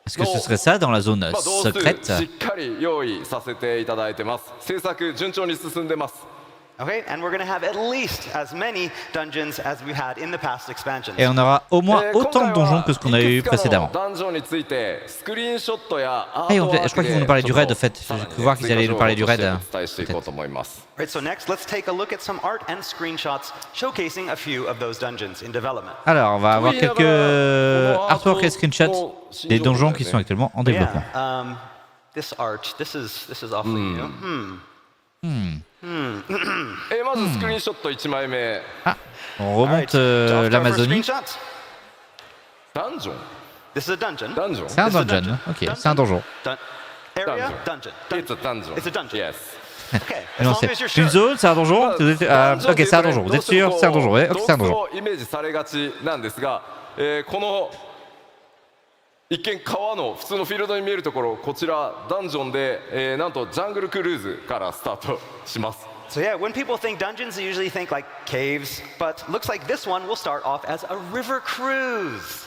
Est-ce que ce serait ça dans la zone 同数 secrète? しっかり用意させていただいてます。制作順調に進んでます。 Okay, and we're going to have at least as many dungeons as we had in the past expansions. Et on aura au moins autant de donjons que ce qu'on a eu précédemment. ダンジョンについてスクリーンショットやアEt ートワーク je crois qu'ils vont nous parler du raid, en fait. J'ai cru voir qu'ils allaient nous parler du raid. お伝えしていこうと思います。 Right, so next, let's take a look at some art and screenshots showcasing a few of those dungeons in development. Alors, on va avoir quelques artworks et screenshots des donjons qui sont actuellement en développement. Yeah, this art, this is awfully new. まずスクリーンショット1枚目。 Ah, on All right, remonte so off to our first l'Amazonie. screenshots. ダンジョン This is a dungeon. ダンジョン C'est un This is a dungeon. Ok, c'est un donjon. Area, dungeon. It's a dungeon. It's a dungeon. Yes. Okay, as Non, long as you're c'est une sure. zone, c'est un donjon. Ok, c'est un donjon. Vous êtes sûr? C'est un donjon. Ouais, ok, c'est un donjon. 洞窟をイメージされがちなんですが、この一見川の普通のフィールドに見えるところ、こちらダンジョンで、なんとジャングルクルーズからスタートします。 So yeah, when people think dungeons, they usually think like caves, but looks like this one will start off as a river cruise.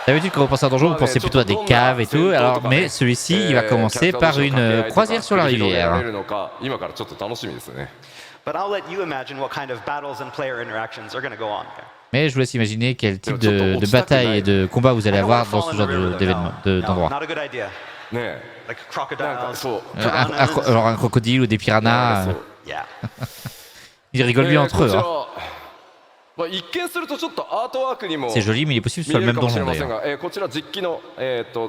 D'habitude, quand vous pensez à un donjon, vous pensez plutôt à des caves et tout. Alors, mais celui-ci, il va commencer par une croisière sur la rivière. 今からちょっと楽しみですね。 But I'll let you imagine what kind of battles and player interactions are going to go on there. Mais je vous laisse imaginer quel type de bataille et de combat vous allez avoir dans ce genre d'événement, d'endroit. Not a good idea. ね Like え、なんか crocodiles. そう。 Alors un crocodile ou des piranhas, そう Yeah. ils rigolent bien こ entre eux. ちら Hein. まあ、一見するとちょっとアートワークにも C'est joli, mais il est possible que ce 見 soit え le る même かもしれ donjon ません d'ailleurs. が、こちら実機の、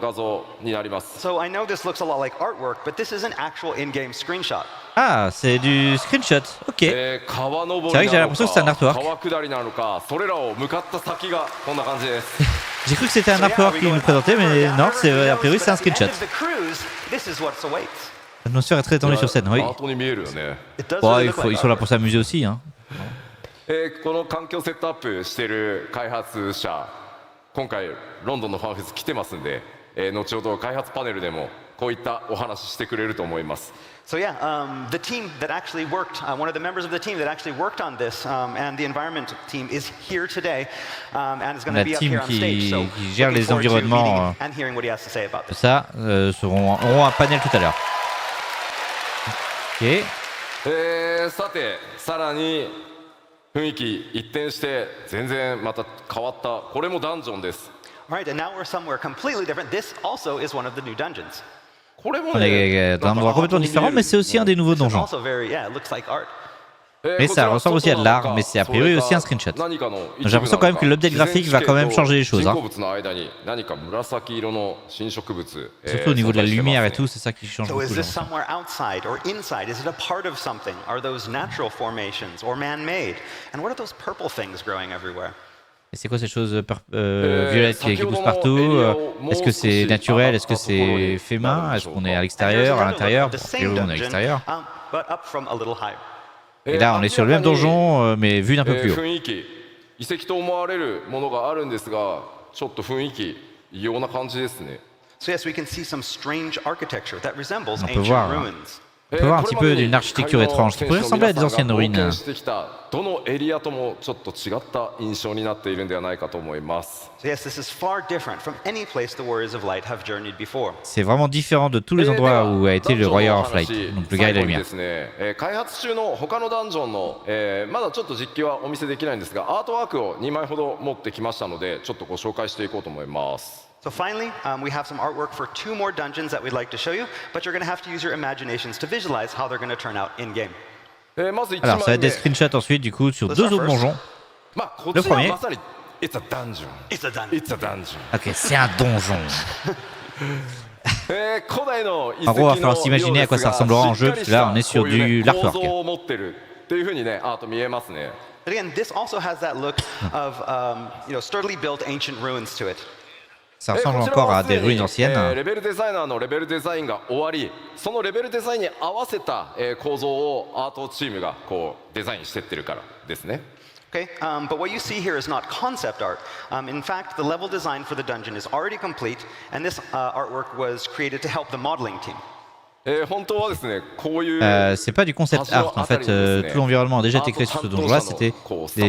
画像になります。 So I know this looks a lot like artwork, but this is an actual in-game screenshot. Ah, c'est du screenshot. Ok. 川登り C'est vrai que j'ai なの l'impression que c'est un か artwork. 川下りなのか、それらを向かった先がこんな感じです。 J'ai cru que c'était un So yeah, artwork we qu'il go nous présentait, mais down non, river, c'est, a priori c'est un but at the screenshot. end of the cruise, this is what awaits. L'atmosphère est très étendue sur scène, oui. アートに見えるよね。 It does Bon, really il look faut, like ils sont là artwork. pour s'amuser aussi. Hein. この環境セットアップしている開発者、今回ロンドンのファンフェス来てますんで、後ほど開発パネルでもこういったお話ししてくれると思います。 So yeah, the team that actually worked, one of the members of the team that actually worked on this, and the environment team is here today, and is going to La be up team here on stage. So qui gère looking les forward to environnements, meeting and hearing what he has to say about Tout this. ça auront un panel tout à l'heure. Ok. さて、さらに雰囲気一転して全然また変わった、これもダンジョンです。 All right, and now we're somewhere completely different. This also is one of the new dungeons. これも On ね、 est dans un endroit complètement différent, mais c'est aussi un des nouveaux This is donjons. also very, yeah, it looks like art. Mais ça ressemble aussi à de l'art, mais c'est a priori aussi un screenshot. J'ai l'impression quand même que l'update graphique va quand même changer les choses. Hein. Surtout au niveau de la lumière et tout, c'est ça qui change So beaucoup. is j'ai this l'impression. somewhere outside or inside? Is it a part of something? Are those natural formations or man-made? And what are those purple things growing everywhere? Et c'est quoi ces choses violettes qui poussent partout Est-ce que c'est naturel? Est-ce que c'est fait main? Est-ce qu'on est à l'extérieur, à l'intérieur? A priori, on est à l'extérieur. But up from a little higher. Et là, on est sur le même donjon, mais vu d'un peu plus haut. 雰囲気、遺跡と思われるものがあるんですが、ちょっと雰囲気異様な感じですね。 So yes, we can see some strange architecture that resembles On peut ancient voir, ruins. On peut voir un petit peu d'une architecture étrange qui pourrait ressembler à des anciennes ruines. どのエリアともちょっと違った印象になっているんではないかと思います。 So yes, this is far different from any place the Warriors of Light have journeyed before. C'est vraiment différent de tous les endroits où a été le Warrior of Light, donc le guerrier de la lumière. ですね、開発中の他のダンジョンの、まだちょっと実機はお見せできないんですが、アートワークを2枚ほど持ってきましたので、ちょっとご紹介していこうと思います。 So finally, we have some artwork for 2 more dungeons that we'd like to show you, but you're going to have to use your imaginations to visualize how they're going to turn out in-game. まず1 Alors, ça va 枚 être des 目。 screenshots ensuite, du coup, sur 2 autres donjons. まあ、こ Le ちらは premier. まさに It's a dungeon. It's a dungeon. It's a dungeon. Ok, c'est un donjon. 古代の遺 En 跡 gros, il va の falloir s'imaginer à quoi ça ressemblera en jeu, parce que là, on est sur du l'artwork. 構造を持ってるっていう風にね、アート見えますね。 But again, this also has that look of sturdily built ancient ruins to it. Ça ressemble encore à des ruines anciennes. レベルデザイナーのレベルデザインが終わり、そのレベルデザインに合わせた構造をアートチームがこうデザインしてってるからですね。 Okay, but what you see here is not concept art. In fact, the level design for the dungeon is already complete, and this artwork was created to help the modeling team. 本当はですね、こういう C'est pas du concept art en fait, tout l'environnement a déjà été créé sur ce donjon-là, c'était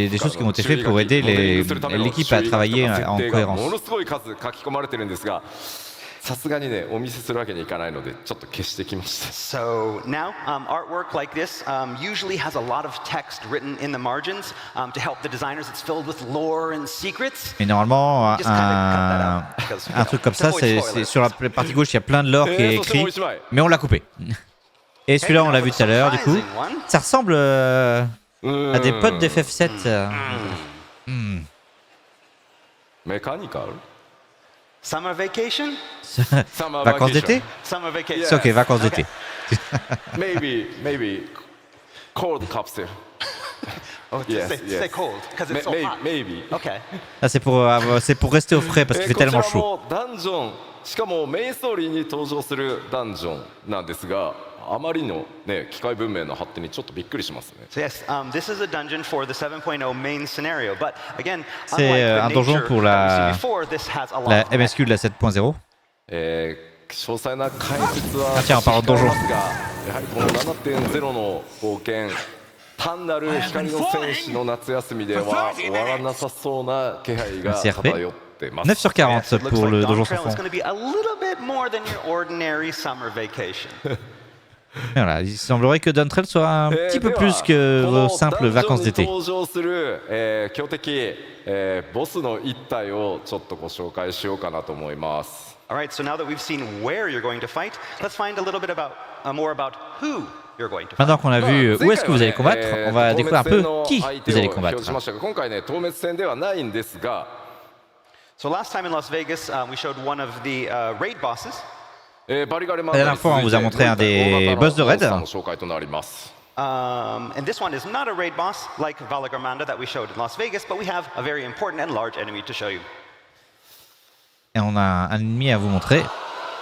des choses qui ont été faites pour aider l'équipe à travailler en も cohérence. のすごい数書き込まれてるんですが、さすがにねお見せするわけにいかないのでちょっと消してきました。 So now, artwork like this usually has a lot of text written in the margins to help the designers. It's filled with lore and secrets. Mais normalement, Just kinda cut that out, because, un truc comme ça, c'est sur la partie gauche, il y a plein de lore qui est écrit, mais on l'a coupé. Et celui-là, on l'a vu tout à l'heure, du coup. Ça ressemble à des potes d'FF7. メカニカル Summer vacation? Vacances d'été? Summer vacation. C'est ok, vacances d'été. maybe cold capsule. Oh, Yes, say cold, because it's so hot. maybe. Okay. Ah, c'est pour rester au frais parce qu'il fait こち tellement ら chaud. もダンジョン、しかもメインストーリーに登場するダンジョンなんですが、あまりのね機械文明の発展にちょっとびっくりしますね。 So yes, this is a dungeon for the 7.0 main scenario, but again, C'est unlike un the donjon nature pour that we've seen before, this has a lot La of MSQ de la 7.0. 詳細な解説は Ah tiens, en parlant de donjon. 控えますが、やはりこの 7.0 の冒険、単なる光の戦士の夏休みでは終わらなさそうな気配が漂ってます。 9 sur 40 Yes, it looks pour like le Dawn donjon Trail sans is fond. going to be a little bit more than your ordinary summer vacation. Voilà, il semblerait que Dawn Trail soit un petit peu plus que vos simples vacances d'été. このダンジョンに登場する、強敵、ボスの一体をちょっとご紹介しようかなと思います。 All right, so now that we've seen where you're going to fight, let's find a little bit more about who you're going to fight. Maintenant qu'on a vu où est-ce que vous allez combattre, on va découvrir un peu qui vous allez combattre. 今回ね、透滅戦ではないんですが、 So last time in Las Vegas, we showed one of the raid bosses. バリガレマン La dernière fois, on vous a montré un des boss de raid. の紹介となります。 And this one is not a raid boss like Valagarmanda that we showed in Las Vegas, but we have a very important and large enemy to show you. Et on a un ennemi à vous montrer.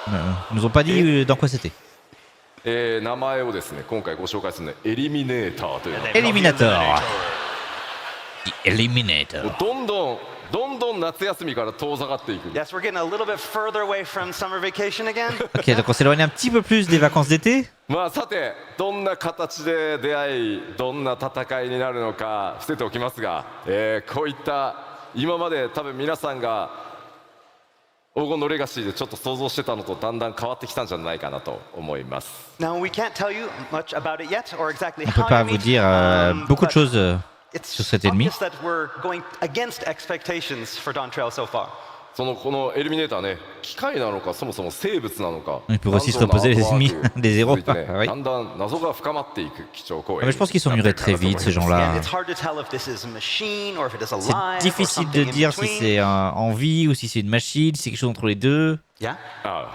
Ils nous ont pas dit dans quoi c'était. 名前をですね、今回ご紹介するのはエリミネーターというの。 Eliminator. The Eliminator. どんどん夏休みから遠ざかっていく。 Yes, we're getting a little bit further away from summer vacation again. Ok, donc on s'éloigne un petit peu plus des vacances d'été. まあさて、どんな形で出会い、どんな戦いになるのか伏せておきますが、こういった今まで多分皆さんが黄金のレガシーでちょっと想像してたのとだんだん変わってきたんじゃないかなと思います。 Now, we can't tell you much about it yet or exactly On peut how pas you vous meet, dire beaucoup de but choses it's sur cet ennemi. obvious that we're going against expectations for Dawntrail so far. このエリミネーターね、機械なのかそもそも生物なのか、 Il peut aussi se reposer les ennemis, des héros. 続いてね、 Oui. だんだん謎が深まっていく基調講演。 Mais je pense qu'ils sont murés très vite, ces gens-là. And it's hard to tell if this is a machine or if it is C'est alive or difficile de something in dire si between. c'est en vie ou si c'est une machine, si c'est quelque chose entre les deux. Yeah. あ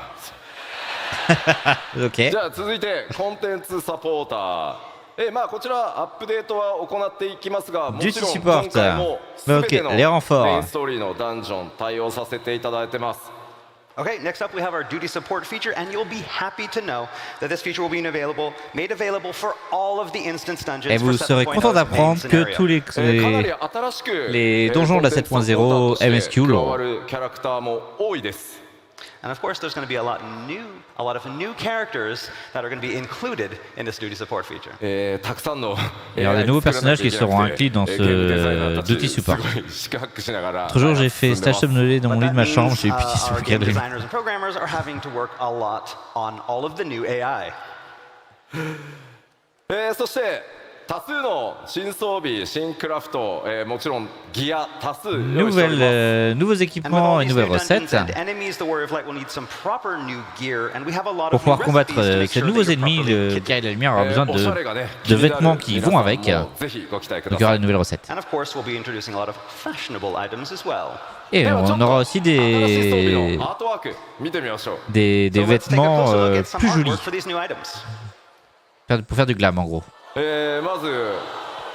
Ok. じゃあ続いてコンテンツサポーター。まあこちらアップデートは行っていきますが、もちろん Duty support. 今回も全ての Ok, メ les renforts. インストーリーのダンジョン対応させていただいてます。 Okay, next up we have our duty support feature, and you'll be happy to know that this feature will be made available for all of the instance dungeons. Et vous for serez 7.0's content main d'apprendre que scenario. tous かなり新しく les donjons de la 7.0 MSQ 加わるキャラクターも多いです。 And of course, there's going to be a lot of new characters that are going to be included in this duty support feature. たくさんの Il y aura des nouveaux personnages qui seront inclus dans ce duty support. L'autre jour, j'ai fait stage somnolé dans mon lit de ma chambre, j'ai eu pitié sur Our le game cadre. designers and programmers are having to work a lot on all of the new AI. そして多数の新装備、新クラフト、もちろんギア多数用意しております。 Nouveaux And with équipements all et these nouvelles new dungeons recettes. and enemies, the Warrior of Light will need some proper new gear, and we have a lot Pour of new pouvoir combattre recipes to make ces sure nouveaux that you're ennemis, properly le kitted. guerrier de la lumière aura besoin おしゃれがね、de vêtements qui vont avec. 皆さんもぜひご期待くだ Donc il y aura さい。de nouvelles recettes. And of course, we'll be introducing a lot of fashionable items as well. Et on aura aussi 新しい装備 des, のアートワーク見てみましょう。 des So let's take a vêtements closer look at some plus jolis. artwork for these new items. Pour faire du glam en gros. まず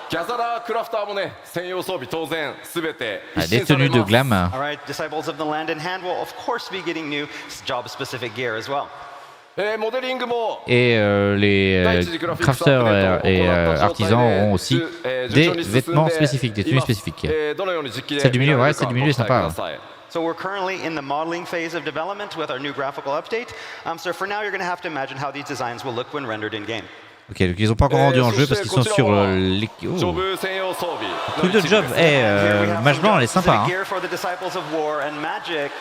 ギャザラークラフターもね、専用装備当然すべて Ah, 一 des 新され tenues de ます。 glam. All right, disciples of the land and hand will of course be getting new job-specific gear as well. モデリングも Et les crafters et artisans auront aussi des vêtements spécifiques, des tenues spécifiques. どのように実機で Celle du milieu, 見られ ouais, るか celle du milieu est ご期待 sympa. ください。 So we're currently in the modeling phase of development with our new graphical update. So for now, you're going to have to imagine how these designs will look when rendered in game. Ok, donc ils n'ont pas encore rendu en jeu parce qu'ils sont sur les... ジョブ専用装備 Truc de job, Mage Blanc, elle est sympa. Hein. Gear for the disciples of war and magic.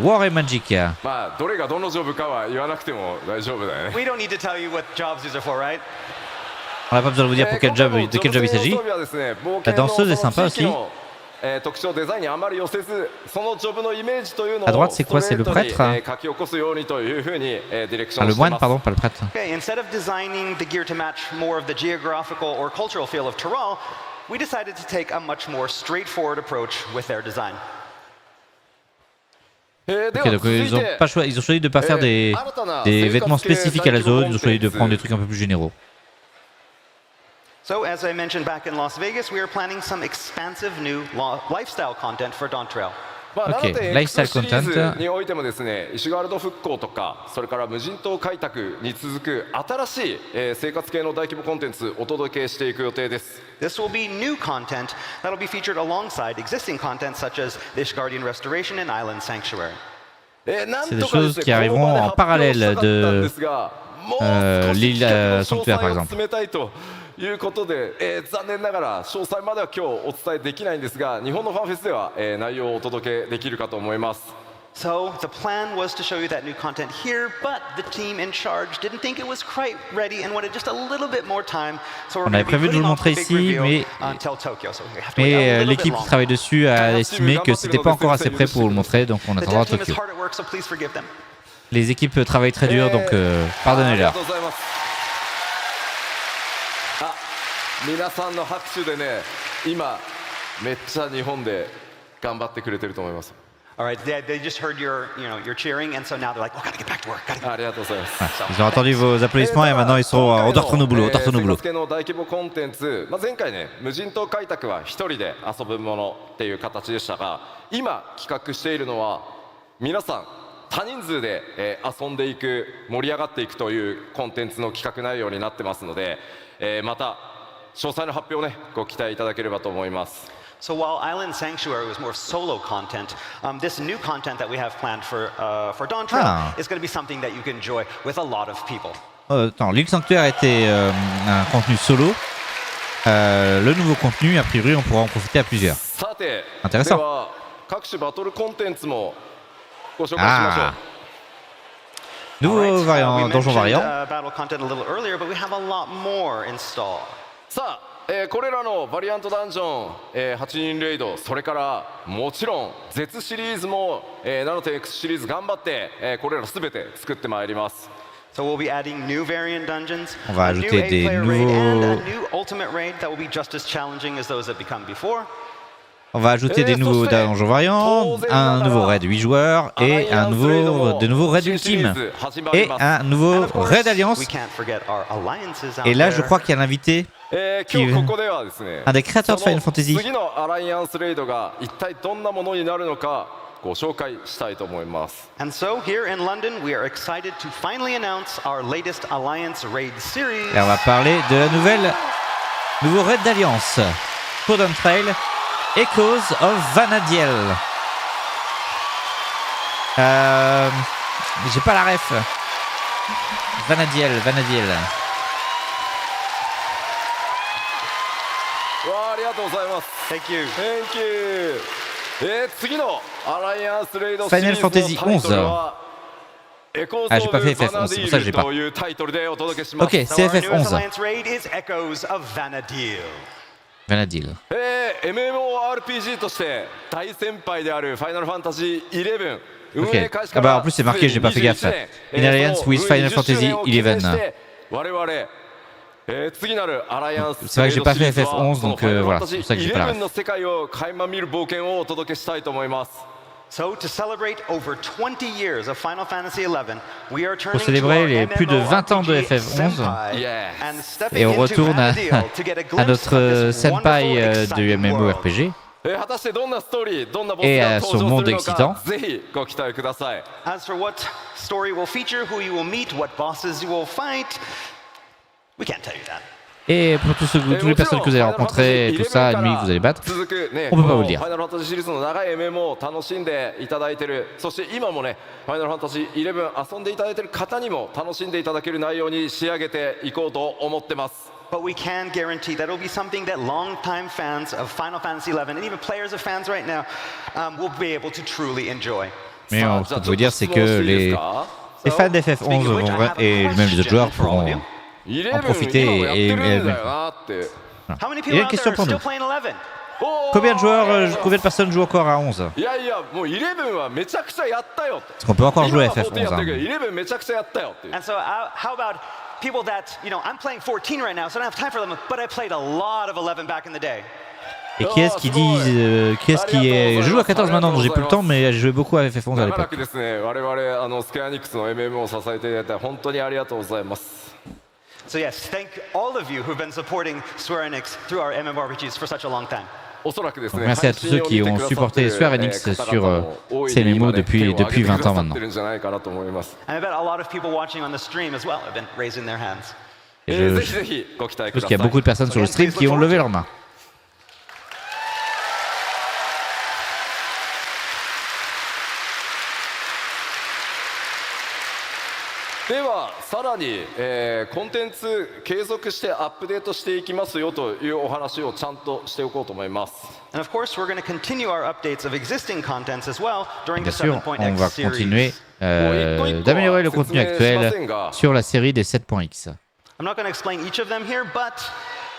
War et Magic. まあどれがどのジョブかは言わなくても大丈夫だよね。 We don't need to tell you what jobs these are for, right? On n'a pas besoin de vous dire pour quel job, de quel job il s'agit. La danseuse est sympa aussi. 特徴デザインにあまり寄せず、そのジョブのイメージというのを À droite, c'est quoi? C'est le prêtre? 書き起こすようにというふうにディレクショ Ah, ン le してい moine, ます。 pardon, pas le prêtre. Okay, instead of designing the gear to match more of the geographical or cultural feel of Tyrol, we decided to take a much more straightforward approach with their design. で Ok, は donc 続い ils ont て pas choisi, ils ont choisi de pas faire des vêtements spécifiques à la zone, ils ont choisi de prendre des trucs un peu plus généraux. So, as I mentioned back in Las Vegas, we are planning some expansive new lifestyle content for Dawntrail. まあ OK 7.x ライフスタイルシリーズ コンテンツにおいてもですね、石ガールド復興とか、それから無人島開拓に続く新しい生活系の大規模コンテンツお届けしていく予定です。 This will be new content that will be featured alongside existing content such as the Ishgardian Restoration and Island Sanctuary. なん C'est と des かで choses すね qui arriveront この場で en 発表 parallèle したかったん de ですが、もう少し l'île 企画の sanctuaire, 詳 par 細を exemple. 詰めたいということで、残念ながら詳細までは今日お伝えできないんですが、日本のファンフェスでは、内容をお届けできるかと思います。 So, the plan was to show you that new content here, but the team in charge didn't think it was quite ready and wanted just a little bit more time. So we're On going avait to be prévu de vous putting le off the montrer big ici, reveal mais- until Tokyo. So we have to wait a Mais little bit l'équipe qui longer. travaille dessus a estimé que c'était pas encore assez prêt pour vous le montrer, donc on The attendra dev team is Tokyo. hard at work, so please forgive them. Les équipes travaillent très dur, donc あり pardonnez-leur. がとうございます。あ、皆さんの拍手でね、今めっちゃ日本で頑張ってくれてると思います。All right, they just heard your cheering, and so now they're like, oh, gotta get back to work. ありがとうございます。Ils ont entendu vos applaudissements et maintenant ils sont on doit retourner au boulot, on doit retourner au boulot. スケの大規模コンテンツ、前回ね、無人島開拓は一人で遊ぶものっていう形でしたが、今企画しているのは皆さん多人数で遊んでいく、盛り上がっていくというコンテンツの企画内容になってますので、また詳細の発表をね、ご期待いただければと思います。So while Island Sanctuary was more solo content, this new content that we have planned for Dawn Trail is going to be something that you can enjoy with a lot of people. Attends, l'île sanctuaire était un contenu solo. Le nouveau contenu, a priori, on pourra en profiter à plusieurs. Intéressant. Nouveau variant, donjon variant. Battle content a little earlier, but we have a lot more installed. これらのバリアントダンジョン、8人レイド、それからもちろん Z シリーズも、7.x シリーズ頑張って、これらすべて作ってまいります。So we'll be adding new variant dungeons, On va a new ajouter des 8-player raid, and a nouveaux. new ultimate raid that will be just as challenging as those that become before. On va ajouter des nouveaux donjons variants, un nouveau raid 8 joueurs et de nouveaux raids ultimes et un nouveau raid alliance. We can't forget our alliances out Et là, je there. crois qu'il y a un invité, 今日ここではですね、 un des créateurs de その Final Fantasy. 次のアライアンスレイドが一体どんなものになるのかご紹介したいと思います。 And so here in London, we are excited to finally announce our latest Alliance Raid series. Et on va parler de la nouveau raid d'alliance pour Dawn Trail, Echoes of Vanadiel. J'ai pas la ref. Vanadiel. わあ、ありがとうございます。 Thank you. Thank you. 次のアライアンスレイドシリ Final ーズのタ Fantasy イトル 11. はエコーズ・ Ah, j'ai オ pas ブ・ fait バ FF11, ナデ c'est ィ pour ça que ー j'ai ル pas. というタイトルでお届けします。Ok, So our newest CFF11. Alliance Raid is Echoes of Vanadil. Vanadil. MMORPG として大先輩であるファイナルファンタジー11。 Ok. Ah bah en plus c'est marqué, j'ai pas fait gaffe. In Alliance with Final Fantasy 11. 我々次なるアライアンス C'est vrai que j'ai pas fait シリーズは FF11 donc voilà, c'est pour ça que j'ai pas la 11の世界を垣間見る冒険をお届けしたいと思います。 So to celebrate over 20 years of Final Fantasy XI, we are turning Pour célébrer to les our plus de 20 ans de MMORPG FF11. senpai Yes. and stepping Et on into retourne Vanadil to get a à glimpse notre of this senpai wonderful, du exciting world. MMORPG. 果たしてどんなストーリー、どんなボス Et が son 登 monde 場するの excitant. か、ぜひご期待ください。 As for what story will feature, who you will meet, what bosses you will fight, we can't tell you that. Et pour toutes les personnes que vous allez rencontrer, et tout ça, ennemis que vous allez battre, 続くね、 on peut pas vous le dire. ファイナルファンタジーシリーズの長い MMO を楽しんでいただいている、そして今もね、ファイナルファンタジー11遊んでいただいている方にも楽しんでいただける内容に仕上げていこうと思ってます。 But we can guarantee that it will be something that longtime fans of Final Fantasy XI, and even players of fans right now, will be able to truly enjoy. Mais ce qu'on peut vous dire, c'est que les fans d'FF11 et même les autres joueurs pourront en profiter et voilà. How many Il y a people une out question there are pour still nous. playing 11? Combien de personnes jouent encore à 11? いやいや、もう11はめちゃくちゃやったよって。 Parce qu'on peut encore jouer à 今は14 FF11. やってるけ hein. ど、11めちゃくちゃやったよっていう。 And so how about people that, I'm playing 14 right now, so I don't have time for them, but I played a lot of 11 back in the day. Et qui est-ce qui dit je joue à 14 maintenant, donc j'ai plus le temps, mais j'ai joué beaucoup à FF11 à 長ら l'époque. くですね、我々スクエアニックスの MMO を支えていただいて本当にありがとうございます。 So yes, thank all of you who've been supporting Square Enix through our MMORPGs for such a long time. おそらくですね、 Merci à tous ceux qui ont supporté Square Enix sur ces MMO depuis 20 ans maintenant. And I bet a lot of people watching on the stream as well have been raising their hands. Et ぜ je ひぜひご期待く pense だ qu'il y さ a い。 beaucoup de personnes sur le stream qui ont levé leurs mains. ではさらに、コンテンツ継続してアップデートしていきますよというお話をちゃんとしておこうと思います。 And of course, we're going to continue our updates of existing contents as well during the Bien sûr, on 7.x va series. continuer d'améliorer le contenu actuel sur la série des 7.x. I'm not going to explain each of them here, but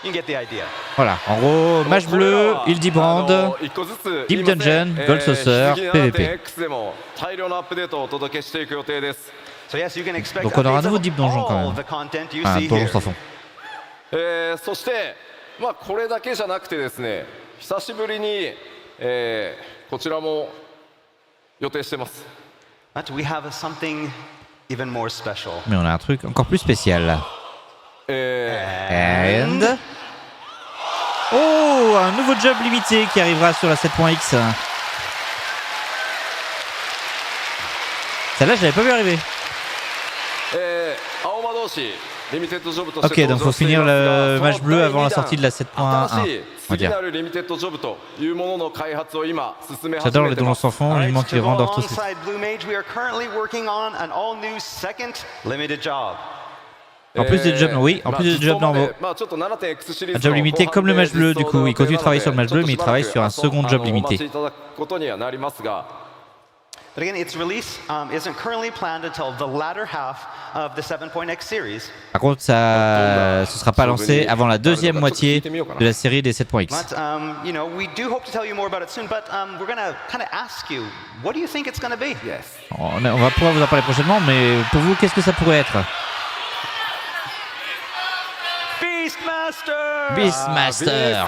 you get the idea. Voilà, en gros, Mage Bleu, Hildebrand, Deep Dungeon, Gold Saucer, PVP. でも大量のアップデートをお届けしていく予定です。 So yes, you can expect Donc on aura un updates nouveau of Deep Donjon quand all même. the content you Un see donjon here. sans fond. そして、これだけじゃなくてですね、久しぶりに、こちらも予定してます。But we have something even more special. Mais on a un truc encore plus spécial là. And... Oh, un nouveau job limité qui arrivera sur la 7.x. Celle-là, je l'avais pas vu arriver. Ok, donc faut finir le match bleu avant la sortie de la 7.1, on va dire. J'adore les dons sans fond, il manque les rangs d'ortho. En plus des jobs, oui, en plus des jobs normaux. Un job limité comme le match bleu, du coup, il continue de travailler sur le match bleu, mais il travaille sur un second job limité. But again, its release isn't currently planned until the latter half of the 7.x series. Par contre, ce sera pas lancé avant la deuxième moitié de la série des 7.x. But you know, we do hope to tell you more about it soon. But we're gonna kind of ask you, what do you think it's gonna be? Yes. On va pouvoir vous en parler prochainement, mais pour vous, qu'est-ce que ça pourrait être? Beastmaster. Beastmaster.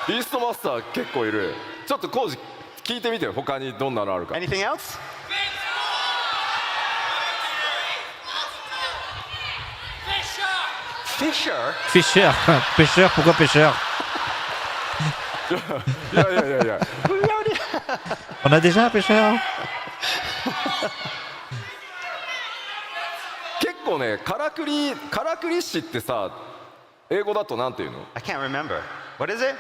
Beastmaster 結構いる。ちょっとコウジ聞いてみてよ。他にどんなのあるか。Anything else? Fisher. Fisher. Pêcheur, pourquoi pêcheur? いやいやいやいや。On a déjà un pêcheur? 結構ね、からくり師ってさ、英語だとなんていうの？ I can't remember. What is it?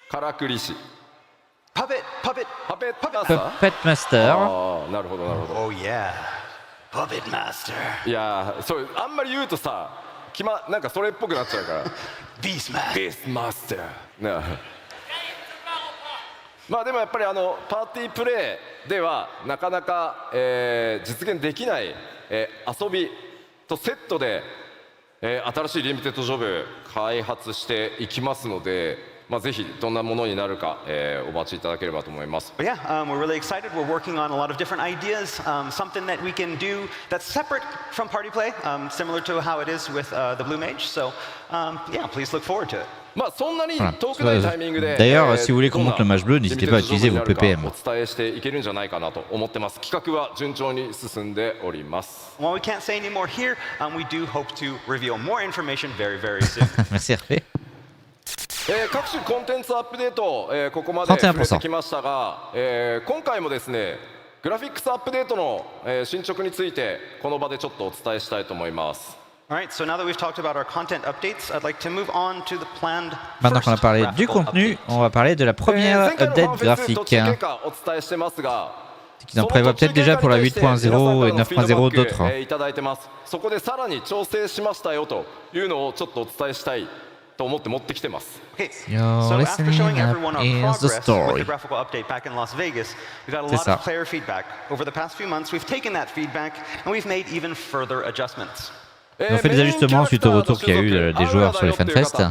からくり師。Puppet Puppet Master. ああ、なるほどなるほど。 Oh yeah. Puppet Master. いやー、そうあんまり言うとさ、なんかそれっぽくなっちゃうから。Beastmaster. Beastmaster。ね。まあでもやっぱりパーティープレイではなかなか、実現できない、遊びとセットで、新しいリミテッドジョブ開発していきますので、まあぜひどんなものになるか、お待ちいただければと思います。But yeah, we're really excited. We're working on a lot of different ideas, something that we can do that's separate from party play, similar to how it is with the Blue Mage. So yeah, please look forward to it. まあそんなに遠くないタイミングで、D'ailleurs, si vous voulez qu'on monte le match bleu, n'hésitez pas à utiliser vos PPM. お伝えしていけるんじゃないかなと思ってます。企画は順調に進んでおります。While we can't say any more here, we do hope to reveal more information very, very soon. Merci Hervé. 各種コンテンツアップデート、ここまで触れてきましたが、今回もですね、グラフィックスアップデートの、進捗についてこの場でちょっとお伝えしたいと思います。Alright, so now that we've talked about our content updates, I'd like to move on to the planned Maintenant qu'on a parlé du contenu, on va parler de la première update graphique. Qu'ils en prévoient peut-être déjà pour la 8.0 et 9.0 d'autres. そこでさらに調整しましたよというのをちょっとお伝えしたいと思って持ってきてます。Okay, so after showing everyone our progress with the graphical update back in Las Vegas, we've got a lot of player feedback. Over the past few months, we've taken that feedback and we've made even further adjustments. Ils ont fait des ajustements suite au retour qu'il y a eu des joueurs sur les Fan Fest.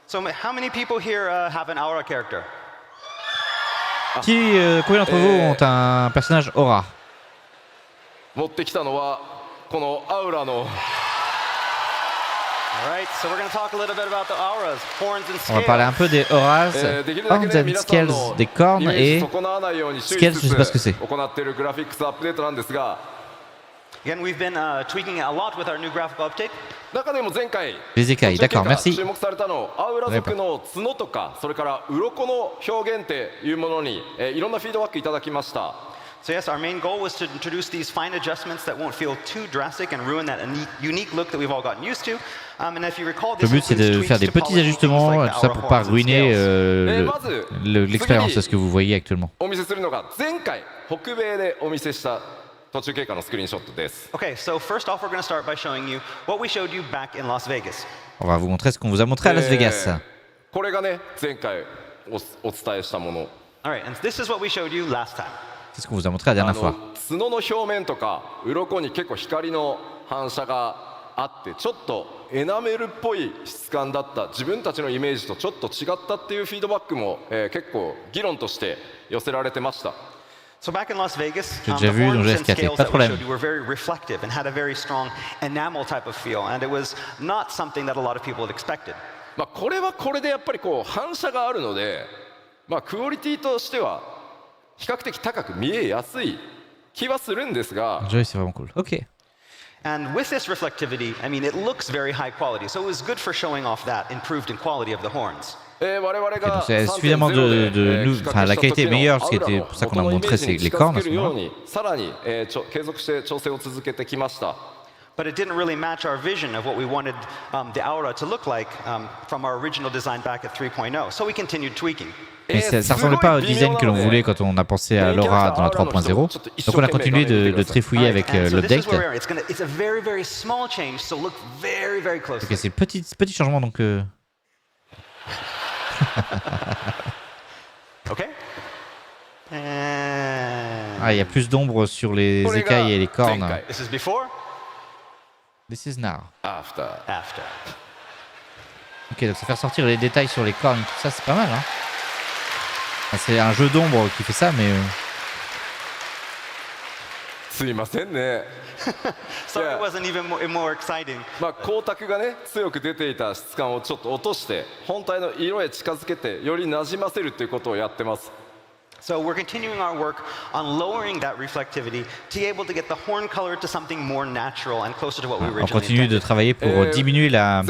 So how many people here have an aura character? Combien d'entre vous ont un personnage aura? 持ってきたのはこのアウラの。Alright, so we're going to talk a little bit about the auras, horns and scales. On va parler un peu des auras, horns and scales, des cornes et scales, je sais pas ce que c'est. Again, we've been tweaking a lot with our new graphical update. Les écailles, d'accord, merci. 注目されたのアウラ族の角とかそれから鱗の表現っていうものにいろんなフィードバックいただきました。So yes, our main goal was to introduce these fine adjustments that won't feel too drastic and ruin that unique look that we've all gotten used to. And if you recall, Le but c'est de faire des petits ajustements, tout ça pour pas ruiner l'expérience de ce que vous voyez actuellement. お見せするのが前回北米でお見せした途中経過のスクリーンショットです。 Okay, so first off, we're going to start by showing you what we showed you back in Las Vegas. On va vous montrer ce qu'on vous a montré à Las Vegas. これがね前回お伝えしたもの。 Alright, and this is what we showed you last time. C'est ce qu'on vous a montré la dernière fois. 角の表面とか鱗に結構光の反射があってちょっとエナメルっぽい質感だった自分たちのイメージとちょっと違ったっていうフィードバックも、結構議論として寄せられてました。So back in Las Vegas, J'ai déjà the vu, donc horns j'ai and escaté, scales pas de that we problème. showed you were very reflective and had a very strong enamel type of feel, and it was not something that a lot of people had expected. まあ、これはこれでやっぱりこう反射があるので、まあ、クオリティとしては比較的高く見えやすい気はするんですが、 Joy, c'est vraiment cool. Ok. And with this reflectivity, I mean, it looks very high quality, so it was good for showing off that improved in quality of the horns. 我々 Ok, が donc c'est suffisamment enfin, la qualité est meilleure, ce qui était pour ça qu'on a montré, c'est les cornes à ce moment-là. さらに、継続して調整を続けてきました。 But it didn't really match our vision of what we wanted the aura to look like from our original design back at 3.0, so we continued tweaking. Mais ça ressemblait pas au design que l'on voulait quand on a pensé à l'aura dans la 3.0. Donc on a continué de trifouiller avec And so this is l'update. where we're at. It's a very, very small change, so look very, very closely. Ok, c'est petit changement donc. Okay? Ah, il y a plus d'ombre sur les écailles et les cornes. This is before, This is now. After. after. Ok, donc ça fait ressortir les détails sur les cornes, tout ça, c'est pas mal, hein. Ah, c'est un jeu d'ombre qui fait ça, mais すいませんね。 Sorry, it wasn't even more exciting. まあ、光沢がね強く出ていた質感をちょっと落として本体の色へ近づけてより馴染ませるということをやってます。 So we're continuing our work on lowering that reflectivity to be able to get the horn color to something more natural and closer to what we on originally continue de intended. travailler pour diminuer la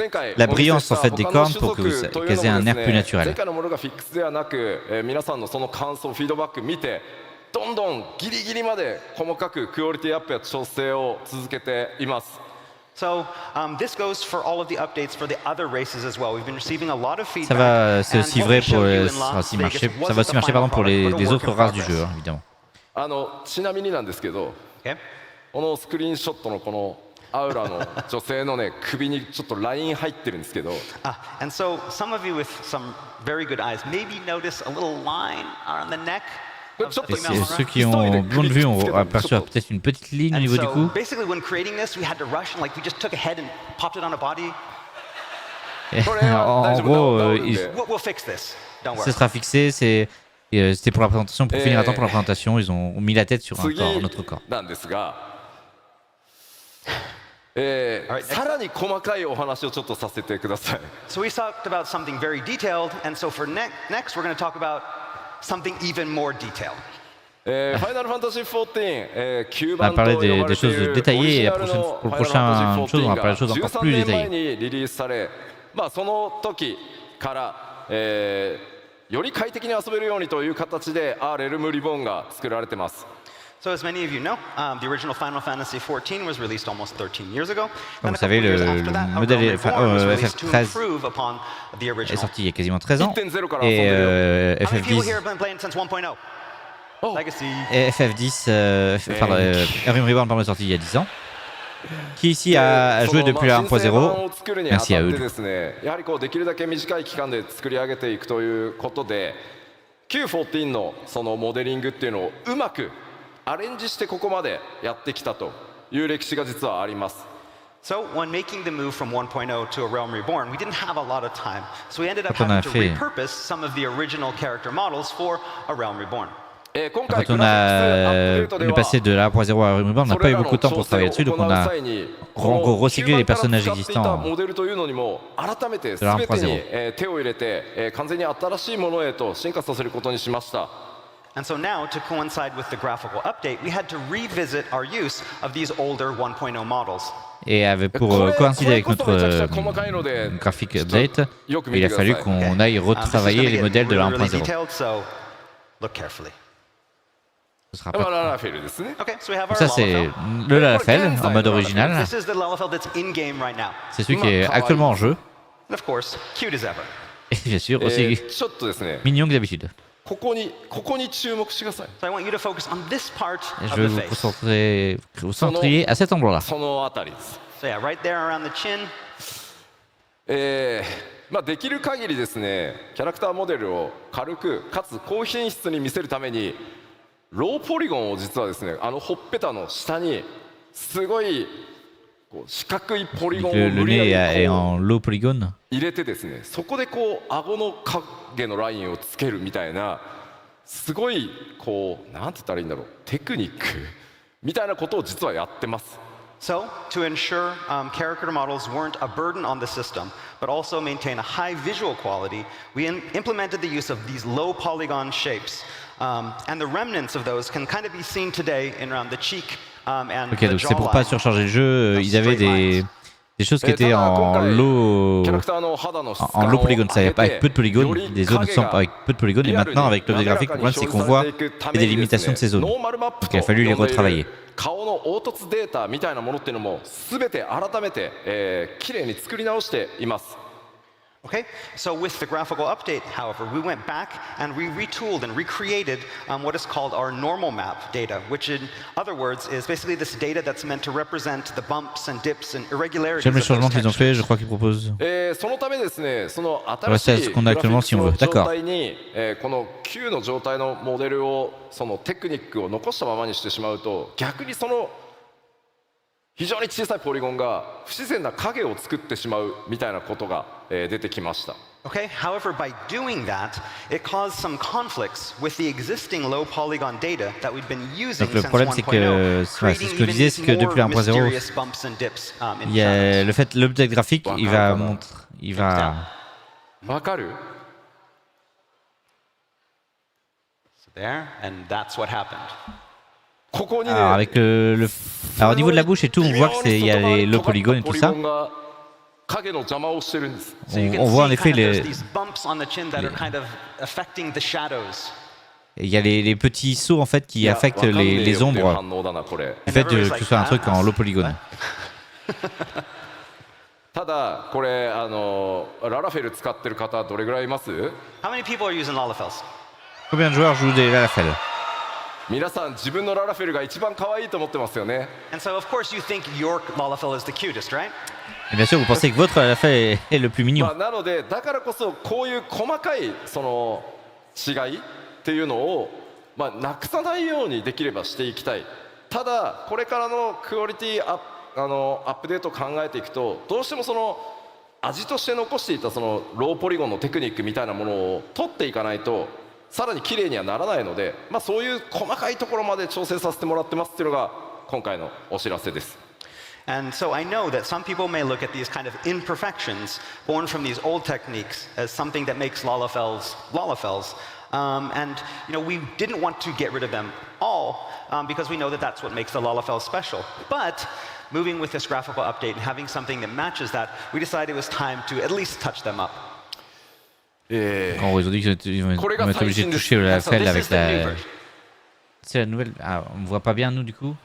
brillance en fait des cornes pour qu'elles aient un air plus 前 naturel. 回のものがフィックスではなく、皆さんのその感想フィードバック見てどんどんギリギリまで細かくクオリティアップや調整を続けています。 So this goes for all of the updates for the other races as well. We've been receiving a lot of Ça feedback. va, c'est and aussi what vrai we pour showed you les, in Las aussi Vegas marcher, ça wasn't va aussi the marcher final pardon pour product, but a les work autres in races du progress. jeu, hein, évidemment. ちなみになんですけど、 Okay? このスクリーンショットのこのアウラの女性のね首にちょっとライン入ってるんですけど、 And so some of you with some very good eyes maybe notice a little line on the neck. Of the Et female ceux runner. qui ont bonne vue ont aperçu peut-être une petite ligne au And niveau du so cou. basically when creating this, we had to rush and like we just took a head and popped it on a body. Et en gros, We'll fix this. Don't worry. ce sera fixé, c'était pour la présentation, pour finir à temps pour la présentation, ils ont mis la tête sur un autre corps. なんですが、さらに細かいお話をちょっとさせてください。 So we talked about something very detailed, and so for next we're going to talk about something even more detailed. ファイナルファンタジー14、9 On va 番と parler 呼 des ばれてい choses る détaillées et オリジナルの pour ファ le イナルファンタジ prochain ー chose, on va 14 parler des choses が encore 13 plus 年前 détaillées. にリリースされ、まあ、その時から、より快適に遊べるようにという形で R エルムリボンが作られてます。 So as many of you know, the original Final Fantasy XIV was released almost 13 years ago. Comme And vous a savez, couple years le after that, A modèle Realm Reborn was released to FF13 improve upon the est original. sorti il y a quasiment 13 ans. 1.0 から Et 遊んでる。 How many people FF10, here have been playing since 1.0? Legacy. et FF10, pardon, Realm Reborn pardon, est sorti il y a 10 ans. Qui ici a joué depuis la 1.0? Merci à eux. ですね、やはりこうできるだけ短い期間で作り上げていくということで、Q14 のそのモデリングっていうのをうまくアレンジしてここまでやってきたという歴史が実はあります。 So when making the move from 1.0 to A Realm Reborn, we didn't have a lot of time. So we ended up Quand on a having to fait- repurpose some of the original character models for A Realm Reborn. 今回 Quand on est passé de la 1.0 à Realm Reborn, on n'a pas eu beaucoup de temps pour travailler dessus, donc on a recyclé les personnages existants モデルというのにも改めてでla 全てに 1.0 手を入れて完全に新しいものへと進化させることにしました。 And so now, to coincide with the graphical update, we had to revisit our use of these older 1.0 models. Et pour coïncider avec notre graphic update, il a fallu qu'on aille This is retravailler gonna les get modèles de la really 1.0. detailed, so look carefully. Ce sera まあ pas... ララフェルですね。 Okay, so we have Donc our ça c'est Lalafell. le Lalafell en mode original. This is the Lalafell that's in game right now. C'est celui qui est actuellement en jeu. And of course, cute as ever. Et bien sûr aussi ちょっとですね、 mignon que d'habitude. ここに注目してください。 So I want you to focus on this part Et of je vais the vous face. concentrer à cet endroit-là. そのあたりです。 So yeah, right there around the chin. まあ、できる限りですねキャラクターモデルを軽くかつ高品質に見せるためにローポリゴンを実はですねほっぺたの下にすごいこう四角いポリゴンを Le 無理 nez やり est こ en low polygone. う入れてですねそこでこう顎の影のラインをつけるみたいなすごいこうなんて言ったらいいんだろうテクニックみたいなことを実はやってます。So, to ensure character models weren't a burden on the system, but also maintain a high visual quality, we implemented the use of these low polygon shapes. And the remnants of those can kind of be seen today in around the cheek and Ok, the donc c'est pour pas jawline. surcharger le jeu, ils avaient des choses qui étaient en low polygone, c'est-à-dire avec peu de polygones, des zones sombres avec peu de polygones, et maintenant avec l'objet graphique, le problème c'est qu'on voit qu'il y a des limitations de ces zones. Donc il a fallu les retravailler. 顔の凹凸データみたいなものっていうのも全て改めて、きれいに作り直しています。Okay, so with the graphical update, however, we went back and we retooled and recreated what is called our normal map data, which in other words is basically this data that's meant to represent the bumps and dips and irregularities J'aime les of changements those qu'ils ont fait, je textures. crois qu'ils proposent. そのためですね、その新し Ouais, c'est い ce qu'on a グラフィ actuellement ック si on の veut. 状 D'accord. 態に、この Q の状態のモデルをそのテクニックを残したままにしてしまうと逆にその非常に小さいポリゴンが不自然な影を作ってしまうみたいなことが、出てきました。Okay, however, by doing that, it caused some conflicts with the existing low polygon data that we've been using Donc le since problème c'est que, 1.0, c'est ce que je creating disais, c'est que even depuis more 1.0, mysterious bumps and dips in il y a shadows. le fait l'update graphique, il va montrer, il va. わかる？ So there, and that's what happened. ここにね、 Alors avec alors au niveau de la bouche et tout, on voit que il y a les low polygones et tout ça. 影の邪魔をしてるんです。 So you can On voit en see effet kind of there's les, these bumps on the chin that are kind of affecting the shadows. il y a les petits sauts en fait qui affectent les ombres. 反応だなこれ。 Du fait que ce soit un truc en low polygone. ただこれララフェル使ってる方どれぐらいいます？ How many people are using Lalafels? Combien de joueurs jouent des Lalafell? 皆さん自分のララフェルが一番可愛いと思ってますよね。 And so, of course, you think your Lalafell is the cutest, right? Et bien sûr, vous pensez que votre Lalafell est le plus mignon. なのでだからこそこういう細かいその違いっていうのを、なくさないようにできればしていきたい。ただこれからのクオリティアップデートを考えていくとどうしてもその味として残していたそのローポリゴンのテクニックみたいなものを取っていかないとさらに綺麗にはならないので、そういう細かいところまで調整させてもらってますっていうのが今回のお知らせです。 And so I know that some people may look at these kind of imperfections born from these old techniques as something that makes Lalafells Lalafells. And we didn't want to get rid of them all because we know that that's what makes the Lalafell special. But moving with this graphical update and having something that matches that, we decided it was time to at least touch them up. En gros, ils ont dit qu'ils vont être obligés de toucher le Lalafell avec la. C'est la nouvelle. Ah, on voit pas bien nous du coup.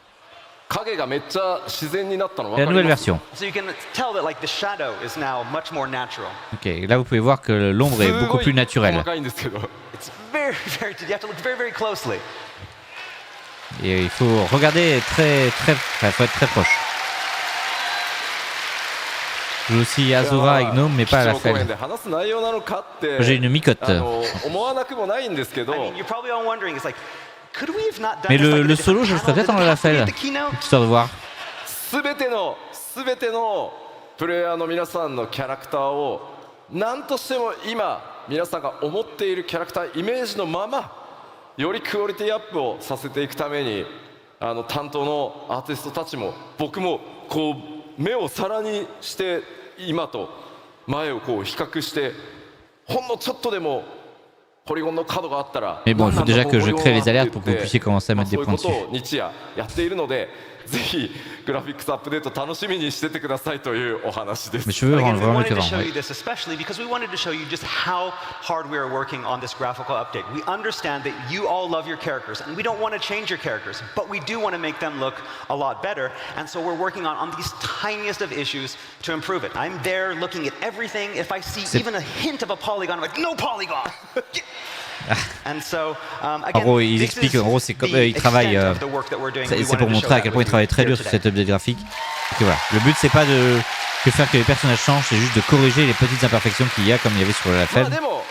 影がめっちゃ自然になったの分 La かり nouvelle ます？ version. So you can tell that like the shadow is now much more natural. Ok, là vous pouvez voir que l'ombre est beaucoup plus すごい naturelle. 細かいんですけど。 It's very, very, you have to look very, very closely. Et il faut regarder très, faut être très proche. Je joue aussi Azura et Gnome, mais pas à la 基調講演 Lalafell. で話す内容なのかって J'ai une micotte. 思わなくもないんですけど I mean, you're probably all wondering, it's like, could we have not done Mais this like a le different solo, je le ferais panel? peut-être en Did it have to be Lalafell, at the keynote? histoire de voir. 全てのプレイヤーの皆さんのキャラクターを何としても今皆さんが思っているキャラクターイメージのままよりクオリティアップをさせていくために担当のアーティストたちも僕もこう目を皿にして今と前をこう比較してほんのちょっとでもポリゴンの角があったら Mais bon, il faut déjà que je crée les alertes ポ pour que vous puissiez commencer à mettre des そういう points こと dessus. を日夜やっているのでぜひグラフィックスアップデート楽しみにしててくださいというお話です。 Mais je veux Again, we vraiment wanted to différent. show Ouais. you this especially because we wanted to show you just how hard we are working on this graphical update. We understand that you all love your characters and we don't want to change your characters, but we do want to make them look a lot better. And so we're working on these tiniest of issues to improve it. I'm there looking at everything. If I see even a hint of a polygon, I'm like, no polygon! And so, En again, gros, ils this expliquent, is en gros, c'est comme the ils travaillent. extent of the work that we're doing. We C'est pour wanted to montrer show à that quel point ils with travaillent you très here dur sur today. cet update graphique. Et voilà. Le but c'est pas de faire que les personnages changent, c'est juste de corriger les petites imperfections qu'il y a, comme il y avait sur la まあ Lalafell, でも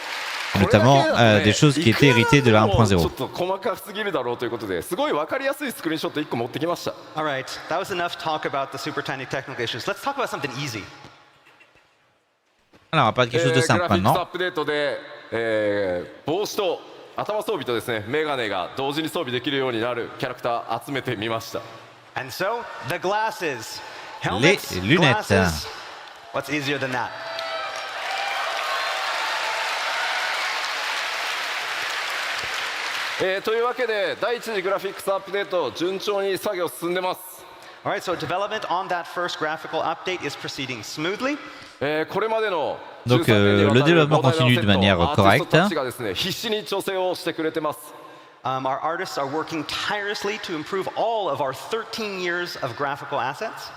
notamment これだけだとね des choses qui étaient héritées de la いくらでもちょ 1.0. っと細かすぎるだろうということですごい分かりやすいスクリーンショット1個持ってきました。 All right, that was enough talk about the super tiny technical issues. Let's talk about something easy. Alors on va parler de quelque chose de グ simple ラフィックスアッ maintenant. プデートで、帽子と頭装備とですねメガネが同時に装備できるようになるキャラクター集めてみました。 And so, the glasses. Helmets, Les lunettes. glasses. What's easier than that? というわけで第一次グラフィックスアップデート順調に作業進んでます。 All right, so development on that first graphical update is proceeding smoothly. これまでの Donc le développement continue de manière correcte. たちがですね必死に調整をしてくれてます。 Our artists are working tirelessly to improve all of our 13 years of graphical assets.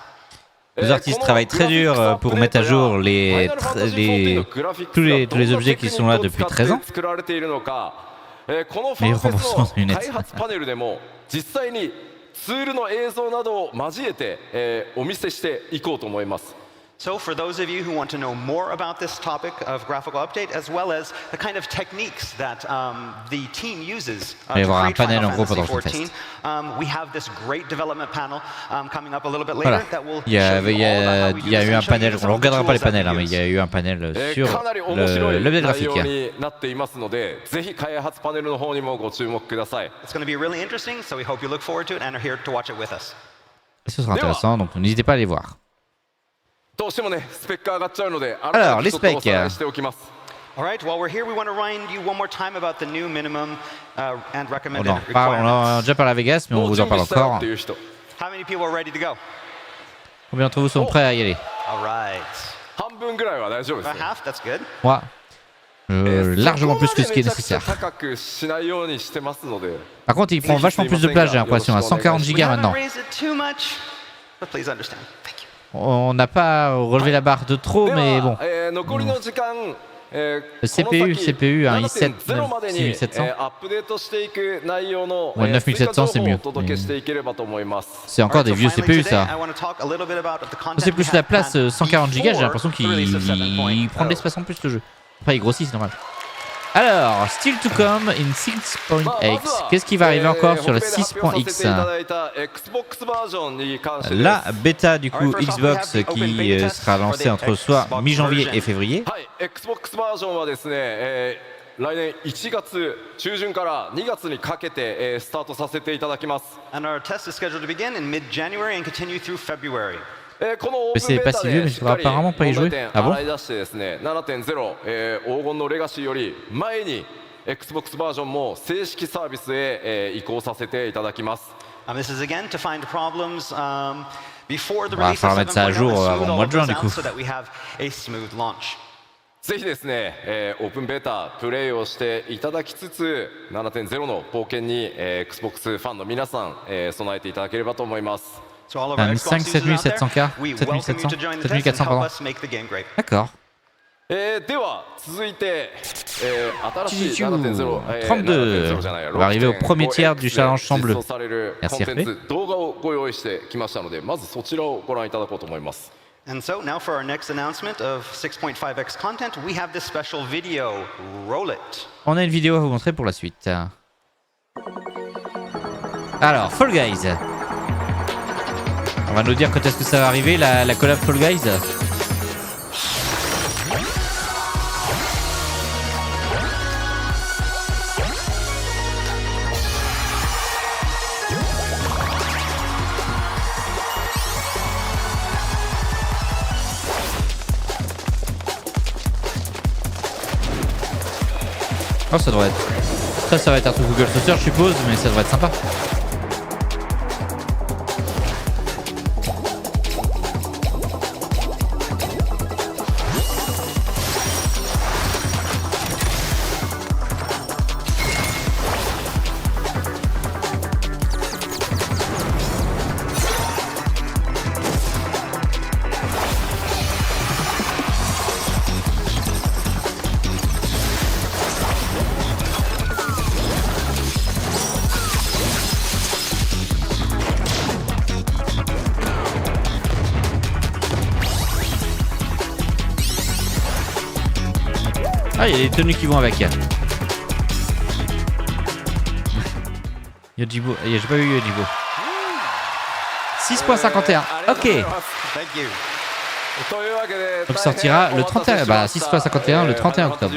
Les artistes travaillent très dur pour mettre à jour tous les objets qui sont là depuis 13 ans. このファンフェスの開発パネルでも実際にツールの映像などを交えて、お見せしていこうと思います。 So for those of you who want to know more about this topic of graphical update, as well as the kind of techniques that the team uses to create Final Fantasy XIV, we have this great development panel coming up a little bit later that will show you all about how we do this and show you some of the tools that we use. mais il y a eu un panel sur かなり面白い le 内 graphique. 容になっていますので、ぜひ開発パネルの方にもご注目ください。 It's going to be really interesting, so we hope you look forward to it and are here to watch it with us. Ce sera intéressant, donc n'hésitez pas à aller voir. どうしてもねスペック上がっちゃうので、 Alors, les ちょっとお specs. さらいしておきます。 All right, while we're here, we want to remind you one more time about the new minimum and On recommended en a déjà parlé à Vegas, mais on もう vous 準 en parle 備したよ encore. っていう人、 How many people are ready to go? Combien d'entre vous sont prêts à y aller? All right. 半分ぐらいは大丈夫です About ね。 half, that's good. Moi, largement plus que ce qui est そこまでめちゃくちゃ nécessaire. 高くしないようにしてますので。 Par contre, il prend vachement plus de place, j'ai l'impression, à 140 We gigas haven't maintenant. raised it too much, but please understand. Thank you. On n'a pas relevé la barre de trop, で mais bon. は、残りの時間、Le CPU, un i7 7.0までに、 9700. アップデートしていく内容の、 Ouais, 追加情 9700 c'est 報を mieux. お届けしていければと思います。 C'est encore All right, des so vieux finally CPU, today, ça. I want to talk a little bit about the content C'est we plus have la place, planned 140 gigas, j'ai l'impression before the release of 7.0. qu'il prend de l'espace en plus le jeu. Après, il grossit, c'est normal. Alors, still to come in 6.x. Qu'est-ce qui va arriver encore sur le 6.x? La bêta du coup Xbox qui sera lancée entre soit mi-janvier et février. はい、Xbox バージョンはですね、来年1月中旬から2月にかけて、スタートさせていただきます。 And our test is scheduled to begin in mid-January and continue through February. このオープン c'est ベー pas タ si vieux, で mais し il っ faudra かり apparemment pas y 問 jouer. 題点 Ah bon? 洗い出してですね、7.0、黄金のレガシーより前に Xbox バージョンも正式サービスへ、移行させていただきます。 This is again to find problems before the On va release of falloir mettre ça à 7.0 jour and avant smooth le all mois of de juin, those du coup. out so that we have a smooth launch. ぜひですね、オープンベータプレイをしていただきつつ 7.0 の冒険に、Xbox ファンの皆さん、備えていただければと思います。 So all of our Xbox users out there, we welcome you to join the test and help us make the game great. D'accord. では続いて、新しい Tchou, 7.0、 32 じゃないや On va arriver au premier tiers du challenge champ bleu. 実装されるコン Merci テンツ動画をご用意してきましたので、まずそちらをご覧いただこうと思います。 And so now for our next announcement of 6.5x content, we have this special video. Roll it. On a une vidéo à vous montrer pour la suite. Alors, Fall Guys. On va nous dire quand est-ce que ça va arriver, la collab Fall Guys. Oh, ça devrait être... Ça va être un truc Google Saucer, je suppose, mais ça devrait être sympa. Ah, il y a des tenues qui vont avec. Yojibo, j'ai pas vu Yojibo. 6.51, ok. Thank you. Donc sortira le 31, bah 6x51 le 31 octobre.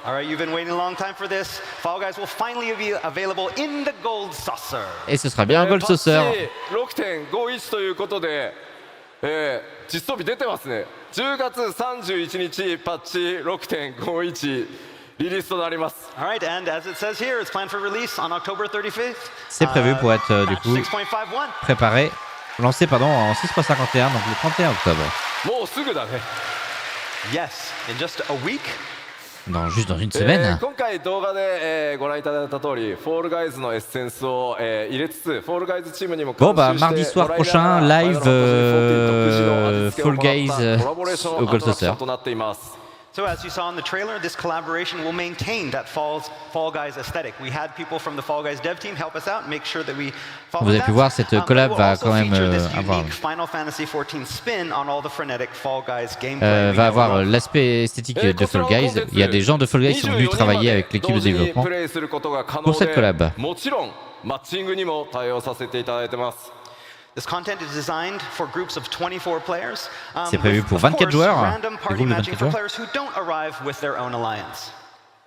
All right, you've been waiting a long time for this. Fall Guys will finally be available in the gold saucer. Et ce sera bien un Gold Saucer. 6.51ということで、実装日出てますね。10月31日パッチ 6.51 リリースとなります。All right, and as it says here, it's planned for release on October 35th. C'est prévu pour être du coup 6.51. préparé, lancé pardon en 6.51 donc le 31 octobre. もうすぐだね。 Yes, in just a week. Juste dans une semaine. 今回動画で、ご覧いただいた通り、フォールガイズのエッセンスを、入れつつ、フォールガイズチームにも Bon bah mardi soir prochain live Fall Guys au Gold Saucer. となっています。 So as you saw in the trailer, this collaboration will maintain that Fall Guys aesthetic. We had people from the Fall Guys dev team help us out, make sure that we follow Vous avez that. pu voir cette collab va quand même avoir unique Final Fantasy 14 spin on all the frenetic Fall Guys gameplay. va avoir l'aspect esthétique de Fall Guys. Il y a des gens de Fall Guys qui sont venus travailler avec l'équipe de développement pour cette collab. もちろんマッチングにも対応させていただいてます。 This content is designed for groups of 24 players. C'est prévu pour 24 joueurs, Random des party groupes de matching 24 for joueurs. players who don't arrive with their own alliance.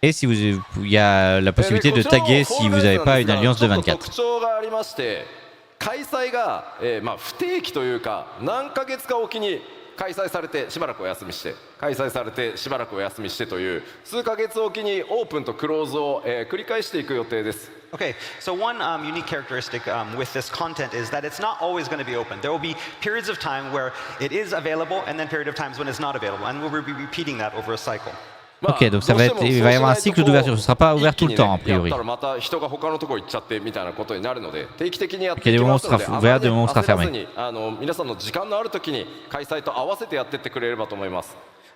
Et si il y a la possibilité de taguer si vous n'avez pas une alliance de 24. 特徴がありまして、開催が、不定期というか何ヶ月かおきに開催されてしばらくお休みして開催されてしばらくお休みしてという数ヶ月おきにオープンとクローズを、繰り返していく予定です。 Okay, so one unique characteristic with this content is that it's not always going to be open. There will be periods of time where it is available and then period of times when it's not available, and we'll be repeating that over a cycle. Ok, donc il va y avoir un cycle d'ouverture, ce ne sera pas ouvert tout le temps a priori. Ok, des moments où ce sera ouvert, des moments où ce sera fermé.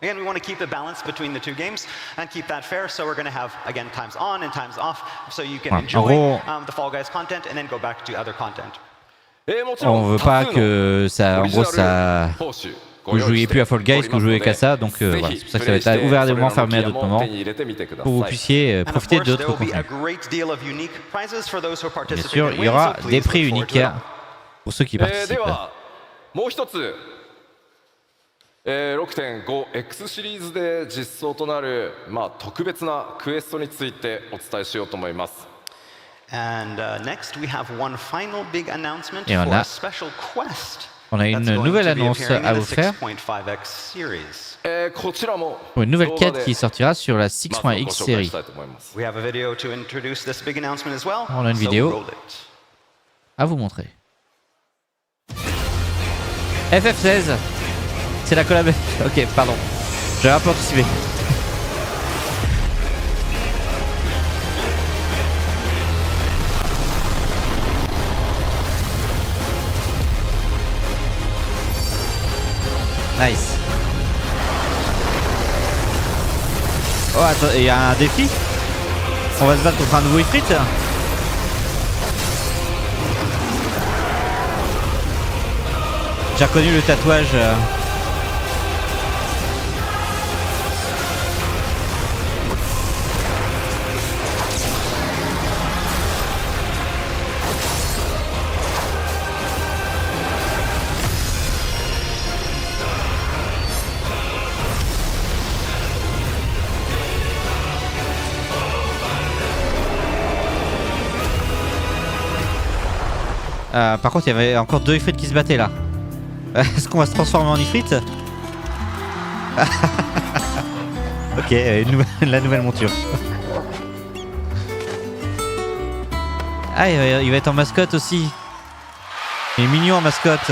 Again, we want to keep the balance between the two games and keep that fair, so we're going to have, again, times on and times off, so you can enjoy the Fall Guys content and then go back to other content. On veut pas que ça, en gros, ça... Vous ne jouiez plus à Fall Guys, que vous jouez qu'à ça, donc voilà, c'est pour ça que ça va être ouvert à des moments, fermé à d'autres moments, pour que vous puissiez profiter d'autres contenus. Bien sûr, il y aura des prix uniques pour ceux qui participent. 6.5X シリーズで実装となる、特別なクエストについてお伝えしようと思います。 And next, we have one final big announcement for a special quest. On a une nouvelle annonce à vous faire pour une nouvelle quête qui sortira sur la 6.x série. On a une vidéo à vous montrer. FF16, c'est la collab. Ok, pardon, j'avais un peu anticipé. Nice. Oh attends, il y a un défi. On va se battre contre un nouveau Ifrit. J'ai reconnu le tatouage. Par contre, il y avait encore deux Ifrits qui se battaient là. Est-ce qu'on va se transformer en Ifrit? Ok, la nouvelle monture. Ah, il va être en mascotte aussi. Il est mignon en mascotte.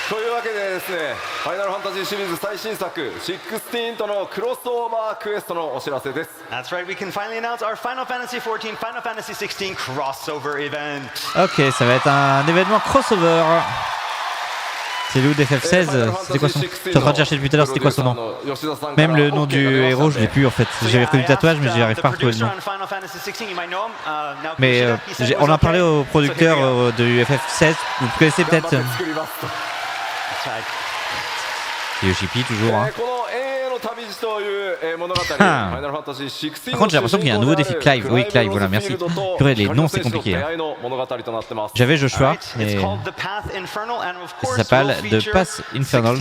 というわけでですね、ファイナルファンタジーシリーズ最新作16とのクロスオーバークエストのお知らせです。That's right, we can finally announce our Final Fantasy 14, Final Fantasy 16 crossover event. Ok, ça va être un événement crossover. C'est le d'FF16, c'était quoi son nom? Je suis en train de chercher depuis tout à l'heure, c'était quoi son nom? Même le nom du héros, je l'ai plus en fait. J'avais reconnu le tatouage, mais j'arrive pas à retrouver le nom. Mais on en parlait au producteur de FF16, vous connaissez peut-être. C'est Yoshi-P toujours. Hein. この永遠の旅路という物語、ファイナルファンタジー16 Par contre, j'ai l'impression qu'il y a un nouveau défi de Clive. Oui, Clive, voilà, merci. Purée, les noms, c'est compliqué. Hein. J'avais Joshua, mais ça s'appelle The Path Infernal.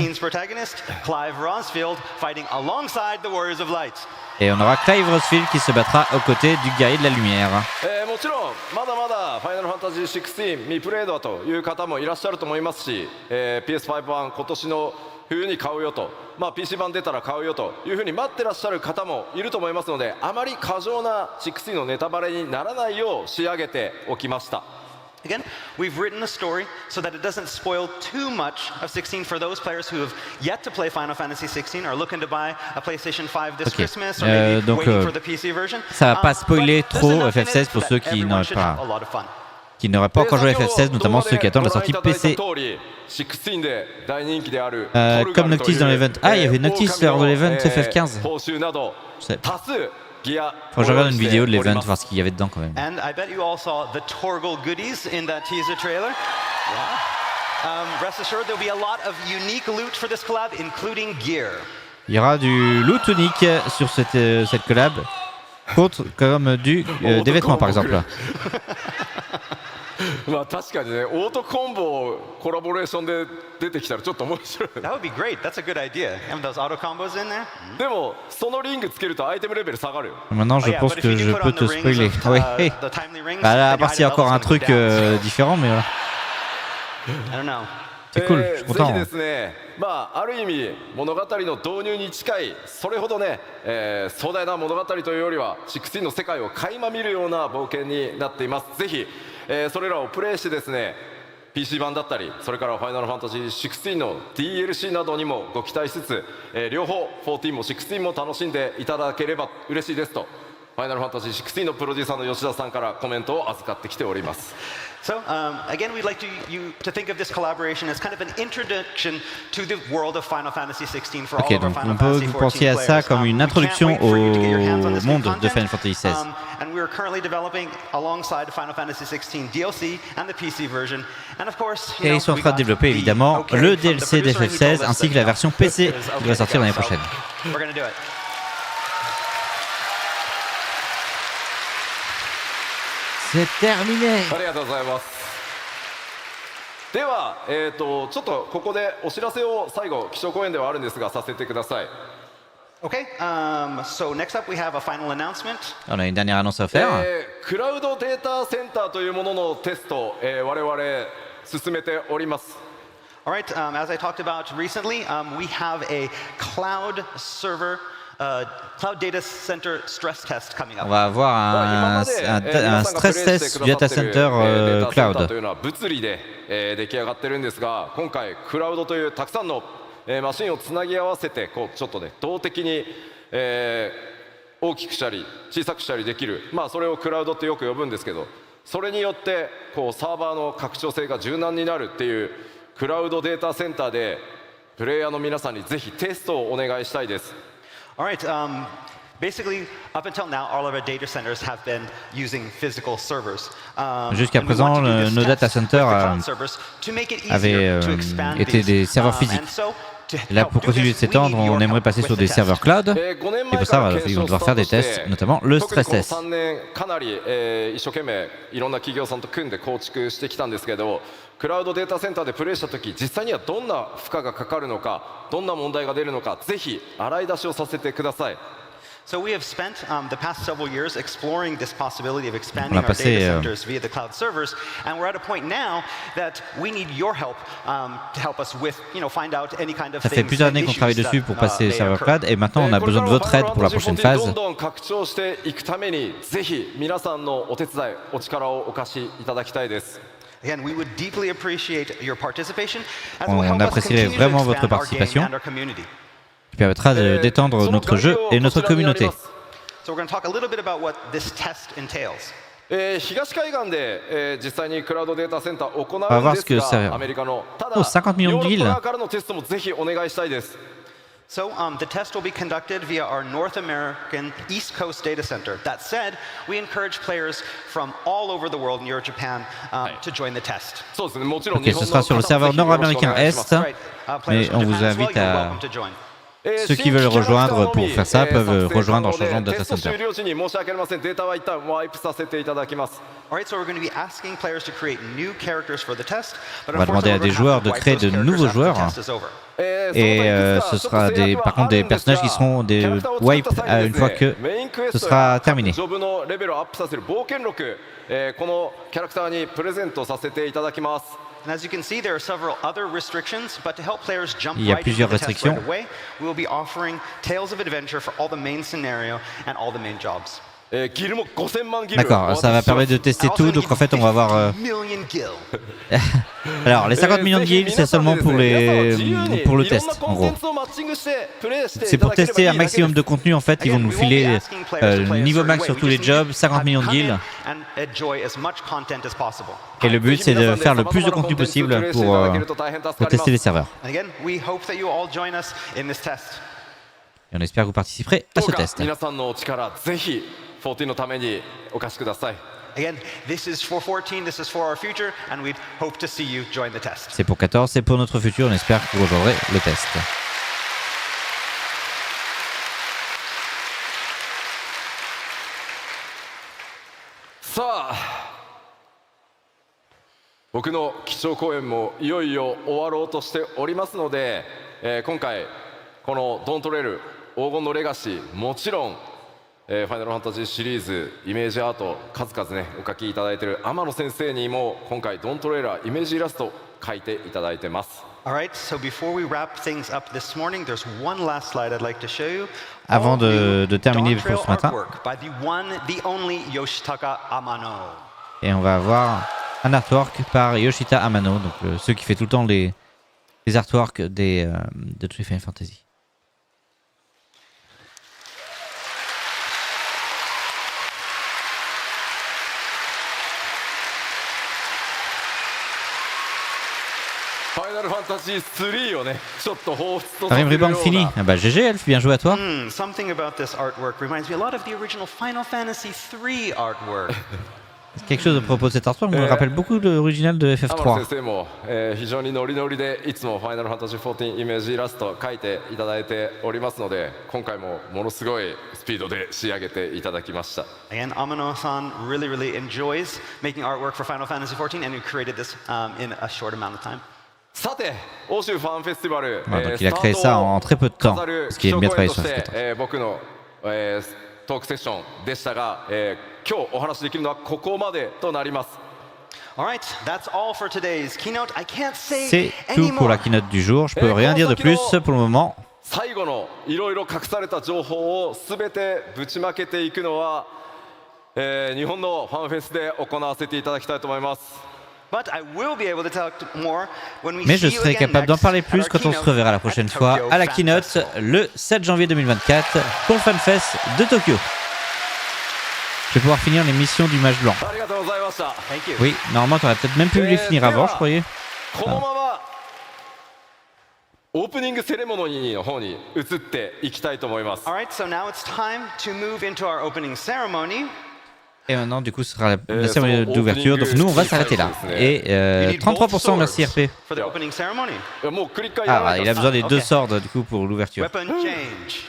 Et on aura Clive Rosefield qui se battra aux côtés du guerrier de la lumière. もちろんまだまだファイナルファンタジー16未プレイドという方もいらっしゃると思いますし、PS5 版今年の冬に買うよと、PC 版出たら買うよというふうに待ってらっしゃる方もいると思いますので、あまり過剰な16のネタバレにならないよう仕上げておきました。Again, we've written the story so that it doesn't spoil too much of 16 for those players who have yet to play Final Fantasy 16 or looking to buy a PlayStation 5 this Christmas or maybe donc, waiting for the PC version. Ça va pas spoiler trop FF16 pour ceux qui n'auraient pas encore joué à FF16, notamment ceux qui attendent la sortie PC. Comme Noctis dans l'event. Ah, il y avait Noctis lors de l'event FF15. Faut que je regarde une vidéo de l'event, voir ce qu'il y avait dedans quand même. And I bet you all saw the Torgal goodies in that teaser trailer. Rest assured, there'll be a lot of unique loot for this collab, including gear. Il y aura du loot unique sur cette collab, comme des vêtements par exemple. 確かにね、オートコンボコラボレーションで出てきたらちょっと面白い。That would be great. That's a good idea. Have those auto combos in there. でもそのリングつけるとアイテムレベル下がるよ。Maintenant, je pense que je peux te spoiler. Oui. Bah là, à part s'il y a encore un truc différent, mais voilà. I don't know. C'est cool, je suis content. ぜひですね、ある意味物語の導入に近い、それほどね、壮大な物語というよりは16の世界を垣間見るような冒険になっています。ぜひそれらをプレイしてですね、 PC 版だったり、それからファイナルファンタジー16の DLC などにもご期待しつつ、両方14も16も楽しんでいただければ嬉しいですと、ファイナルファンタジー16のプロデューサーの吉田さんからコメントを預かってきております。 So, again, we'd like you to think of this collaboration as kind of an introduction to the world of Final Fantasy 16 for all of our Final Fantasy 14 penser à ça comme une introduction au monde de Final Fantasy 16. And we're currently developing alongside Final Fantasy 16 DLC and the PC version. And of course, et ils sont en train de développer évidemment le DLC d'FF16 ainsi que la version PC qui va sortir l'année prochaine. We're gonna do it. C'est terminé. ありがとうございます。では、ちょっとここでお知らせを最後基調講演ではあるんですがさせてください。Okay, so next up we have a final announcement. On a une dernière annonce à faire. クラウドデータセンターというもののテスト、我々進めております。All right, as I talked about recently, we have a cloud server, cloud data center stress test coming up. On va avoir un stress test du data center cloud. というのは物理で出来上がってるんですが、今回クラウドというたくさんのマシンをつなぎ合わせてこうちょっとね動的に大きくしたり小さくしたりできる、それをクラウドってよく呼ぶんですけど、それによってこうサーバーの拡張性が柔軟になるっていうクラウドデータセンターでプレイヤーの皆さんにぜひテストをお願いしたいです。All right, basically, up until now, all of our data centers have been using physical servers. Jusqu'à présent, nos data centers avaient été des serveurs physiques. Là, pour continuer de s'étendre, on aimerait passer sur des serveurs cloud. Et pour ça, ils vont devoir faire des tests, notamment le stress test. かなり一生懸命いろんな企業さんと組んで構築してきたんですけど、クラウドデータセンターでプレイしたとき、実際にはどんな負荷がかかるのか、どんな問題が出るのか、ぜひ洗い出しをさせてください。So we have spent the past several years exploring this possibility of expanding our data centers via the cloud servers, and we're at a point now that we need your help to help us with, find out any kind of. Ça fait plusieurs années qu'on travaille dessus pour passer serveur cloud, et maintenant on a besoin de votre aide pour la prochaine phase. どんどん拡張していくために、ぜひ皆さんのお手伝い、お力をお貸しいただきたいです。Again, we would deeply appreciate your participation, as On will help us apprécierait continue to vraiment votre expand our game participation. and our community. Qui permettra d'étendre notre jeu et notre communauté. So we're going to talk a little bit about what this test entails. 東海岸で実際にクラウドデータセンターを行うんですが、アメリカのただヨーロッパ側からのテストもぜひお願いしたいです。So the test will be conducted via our North American East Coast data center. That said, we encourage players from all over the world, in Europe, Japan, to join the test. Ok, ce sera sur le serveur nord-américain Est, mais on vous invite à... Ceux qui veulent rejoindre pour faire ça peuvent rejoindre en changeant de data center. On va demander à des joueurs de créer de nouveaux joueurs. Et ce sera par contre des personnages qui seront des wipes une fois que ce sera terminé. Il y a plusieurs restrictions. D'accord, ça va permettre de tester tout, donc en fait on va avoir... Alors les 50 millions de guilds, c'est seulement pour le test, en gros. C'est pour tester un maximum de contenu, en fait, ils vont nous filer le niveau max sur tous les jobs, 50 millions de guilds. Et le but c'est de faire le plus de contenu possible pour tester les serveurs. Et on espère que vous participerez à ce test. Again, this is for 14, this is for our future, and we hope to see you join the test. C'est pour 14, c'est pour notre futur, on espère que vous rejoindrez le test. Ça, 僕の基調講演もいよいよ終わろうとしておりますので、今回このドントレール黄金のレガシー、もちろんファイナルファンタジーシリーズイメージアート数々ねお描きいただいている天野先生にも今回ドントレーラーイメージイラスト描いていただいてます。Alright, so before we wrap things up this morning, there's one last slide I'd like to show you. Avant de terminer pour ce matin, by the one, the only Yoshitaka Amano. Et on va avoir un artwork par Yoshita Amano, donc ceux qui fait tout le temps les artworks de tous les Final Fantasy. Final Fantasy 3 をねちょっと彷彿とさせ Rim るよう Ribbon fini. な Ah bah GG Elf, bien joué à toi. Something about this artwork reminds me a lot of the original Final Fantasy 3 artwork. Quelque chose à propos de cet artwork me rappelle beaucoup l'original de 天野 FF3. 先生も、非常にノリノリでいつもファイナルファンタジー14イメージイラスト描いていただいておりますので今回もものすごいスピードで仕上げていただきました。 Again, Amano-san really enjoys making artwork for Final Fantasy 14 and he created this in a short amount of time. さて、欧州ファンフェスティバル、donc il a créé ça en très peu de temps, parce qu'il aime bien travailler sur cette compétence. 僕の、トークセッションでしたが、今日お話しできるのはここまでとなります。 Alright, that's all for today's keynote. I can't say C'est tout pour la keynote du jour, je peux rien dire de plus pour le moment. 最後のいろいろ隠された情報をすべてぶちまけていくのは、日本のファンフェスで行わせていただきたいと思います。 But I will be able to talk more when we Mais je see you serai again capable d'en next parler at plus our quand on se keynote reverra la at prochaine fois Tokyo à la Fan keynote Festival. le 7 janvier 2024 pour le Fan Fest de Tokyo. Je vais pouvoir finir les missions du mage blanc. ありがとうございました。 Thank you. Oui, normalement tu aurais peut-être même pu les finir avant, je croyais. このままオープニングセレモニーの方に移っていきたいと思います。 Alright, so now it's time to move into our opening ceremony. Et maintenant, du coup, ce sera la cérémonie d'ouverture. Donc nous, on va s'arrêter là. Et 33%, merci RP. For the opening ceremony. もう繰り返しやら Ah, ない il と a besoin des deux Ok. swords, du coup, pour l'ouverture. Weapon change.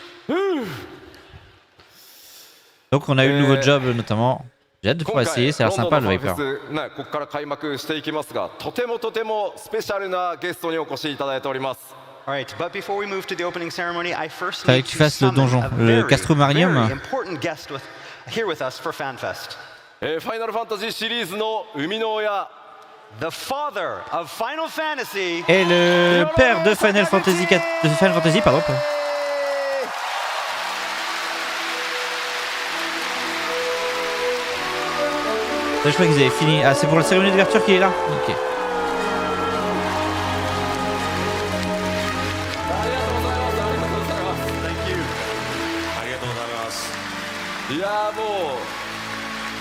Donc on a eu le nouveau job, notamment. J'ai hâte de 今 pouvoir 回 essayer, ça a ロ l'air ンドン sympa, の le ファン Viper. フェス、ね、ここから開幕していきますがとてもスペシャルなゲストにお越しいただいております。 Alright, but before we move to the opening ceremony, I first Fallait need que tu to fasses le summon donjon, a le very, Castromarium. very important guest here with us for Fan Fest. ファイナルファンタジーシリーズの生みの親 The father of Final Fantasy. Et le père de Final Fantasy, pardon. Je crois qu'ils avaient fini. Ah, c'est pour la cérémonie d'ouverture qu'il est là. Ok. いやーも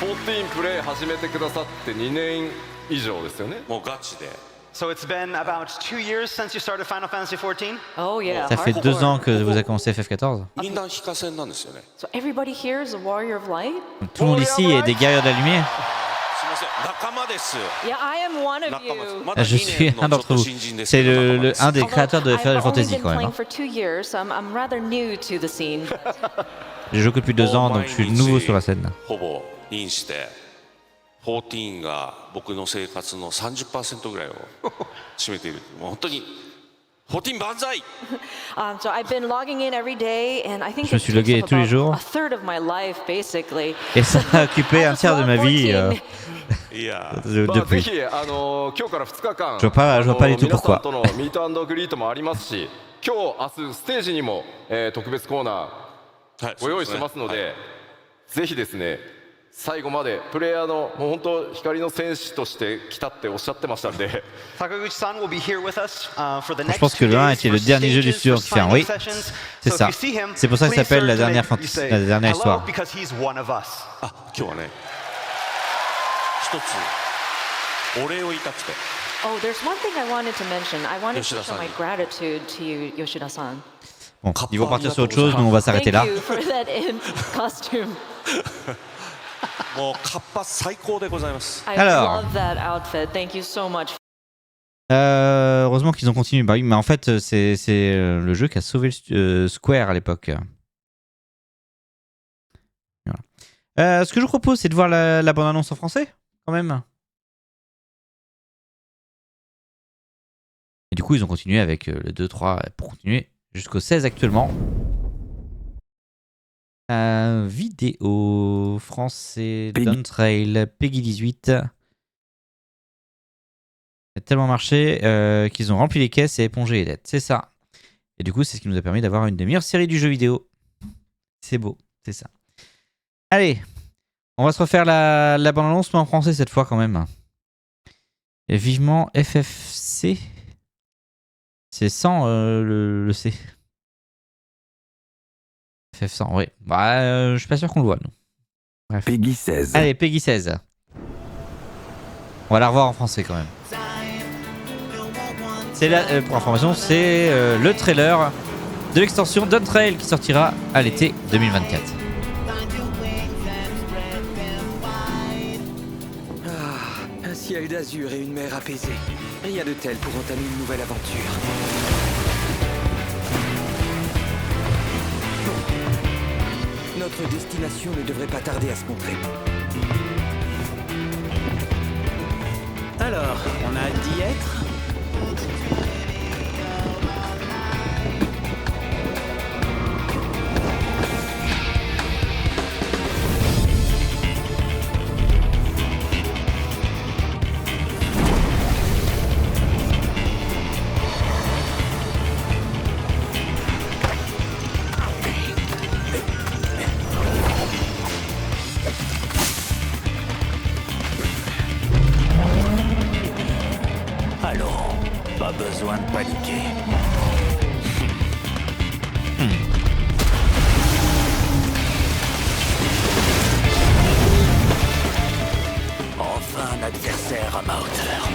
う14プレイ始めてくださって2年以上ですよね。もうガチで So it's been about 2 years since you started Final Fantasy 14. Oh yeah. Ça fait 2 hardcore. ans que vous avez commencé FF14. みんな非化戦なんですよね。 So everybody here is a warrior of light? Donc, tout le monde ici est des guerriers de la lumière. すみません、仲間です。 Yeah, I am one of 仲間です。 you. まだ Je 2 suis 年 un のちょっ d'entre と vous. 新人です C'est けど仲間です。 un des créateurs de Final I've only Fantasy been quand même. playing hein. for 2 years, so I'm rather new to the scene. J'ai joué que depuis 2 ans, donc je suis nouveau sur la scène. ほぼインして14が僕の生活の 30% ぐらいを占めている。もう本当に14万歳。 So I've been logging in every day, and I think Je me it suis takes logué up tous les about jours. a third of my life, basically. Et ça a occupé un tiers de ma vie いや。ぜ depuis. ひ今日から2日間 Je vois pas du tout 皆さ pourquoi. んとのミート&グリートもありますし、今日明日ステージにも、特別コーナはいーご用意してますので、ぜひですね最後までプレイヤーのもう本当光の戦士として来たっておっしゃってましたんで。Sakaguchi-san will be here with us for the Je next pense que 2 le 1 days était for le dernier jeu du stages, for studio. signing Oui, sessions. c'est So ça. if you see him, C'est pour ça qu'il please, s'appelle sir, la dernière to make- fantasy- say la dernière hello histoire. because he's one of us. あ、今日はね、一つお礼を言いたくて。 Oh, there's one thing I wanted to mention. I wanted to show Yoshida-san. my gratitude to you, Yoshida-san. Bon, ils vont partir sur autre chose, nous on va s'arrêter Thank là. you for that costume. もうカッパ最高でございます。 I Alors. love that outfit. Thank you so much. Heureusement qu'ils ont continué. Bah oui, mais en fait, c'est le jeu qui a sauvé Square à l'époque. Voilà. Ce que je vous propose, c'est de voir la bande-annonce en français, quand même. Et du coup, ils ont continué avec le 2-3 pour continuer jusqu'au 16 actuellement. Vidéo français, Down Trail, Peggy 18. Ça a tellement marché qu'ils ont rempli les caisses et épongé les dettes. C'est ça. Et du coup, c'est ce qui nous a permis d'avoir une des meilleures séries du jeu vidéo. C'est beau, c'est ça. Allez, on va se refaire la bande-annonce, mais en français cette fois quand même. Et vivement FFC. C'est sans le C. FF100, oui. Bah, je suis pas sûr qu'on le voit, nous. Bref. Peggy 16. Allez, Peggy 16. On va la revoir en français quand même. C'est là, pour information, c'est le trailer de l'extension Down Trail qui sortira à l'été 2024. Un ciel d'azur et une mer apaisée. Rien de tel pour entamer une nouvelle aventure. Notre destination ne devrait pas tarder à se montrer. Alors, on a hâte d'y être ? Allons, pas besoin de paniquer. Enfin un adversaire à ma hauteur.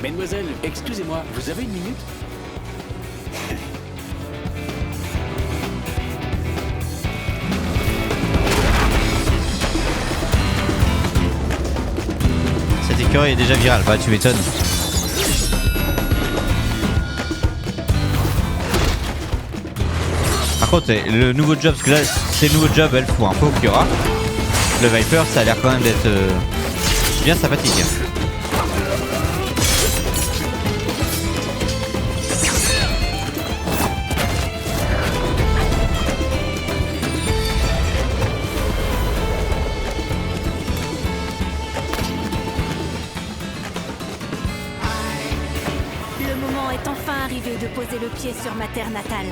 Mademoiselle, excusez-moi, vous avez une minute ? l'écureuil est déjà viral, bah tu m'étonnes. Par contre, le nouveau job, parce que là, c'est le nouveau job elfe ou un faux qu'il y aura. Le Viper, ça a l'air quand même d'être bien sympathique. Le moment est enfin arrivé de poser le pied sur ma terre natale.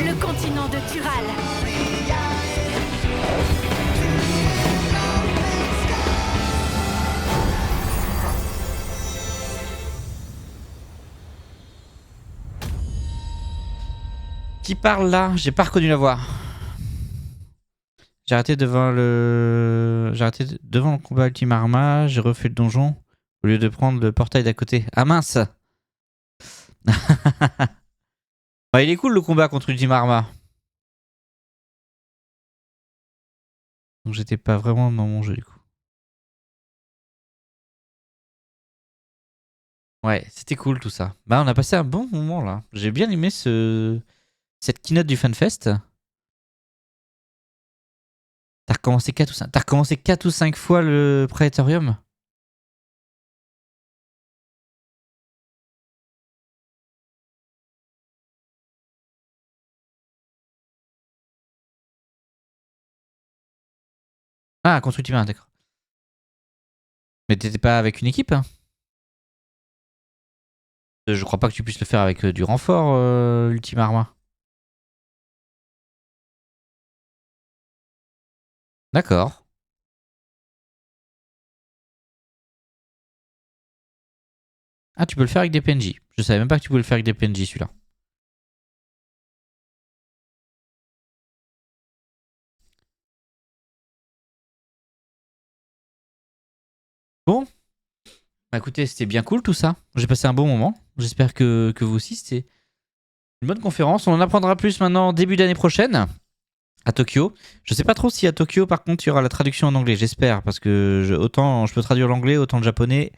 Le continent de Tural. Qui parle là? J'ai pas reconnu la voix. J'ai arrêté devant le combat Ultima Arma, j'ai refait le donjon au lieu de prendre le portail d'à côté. Ah mince. Bah, il est cool le combat contre Ultima Arma. Donc j'étais pas vraiment dans mon jeu du coup. Ouais, c'était cool tout ça. Bah on a passé un bon moment là. J'ai bien aimé cette keynote du Fan Fest. T'as recommencé 4 ou 5 fois le Praetorium? Ah, contre Ultima, d'accord. Mais t'étais pas avec une équipe, hein? Je crois pas que tu puisses le faire avec du renfort, Ultima Arma. D'accord. Ah, tu peux le faire avec des PNJ. Je savais même pas que tu pouvais le faire avec des PNJ, celui-là. Bon. Bah écoutez, c'était bien cool tout ça. J'ai passé un bon moment. J'espère que vous aussi. C'était une bonne conférence. On en apprendra plus maintenant début d'année prochaine à Tokyo. Je sais pas trop si à Tokyo, par contre, il y aura la traduction en anglais. J'espère. Parce que autant je peux traduire l'anglais, autant le japonais.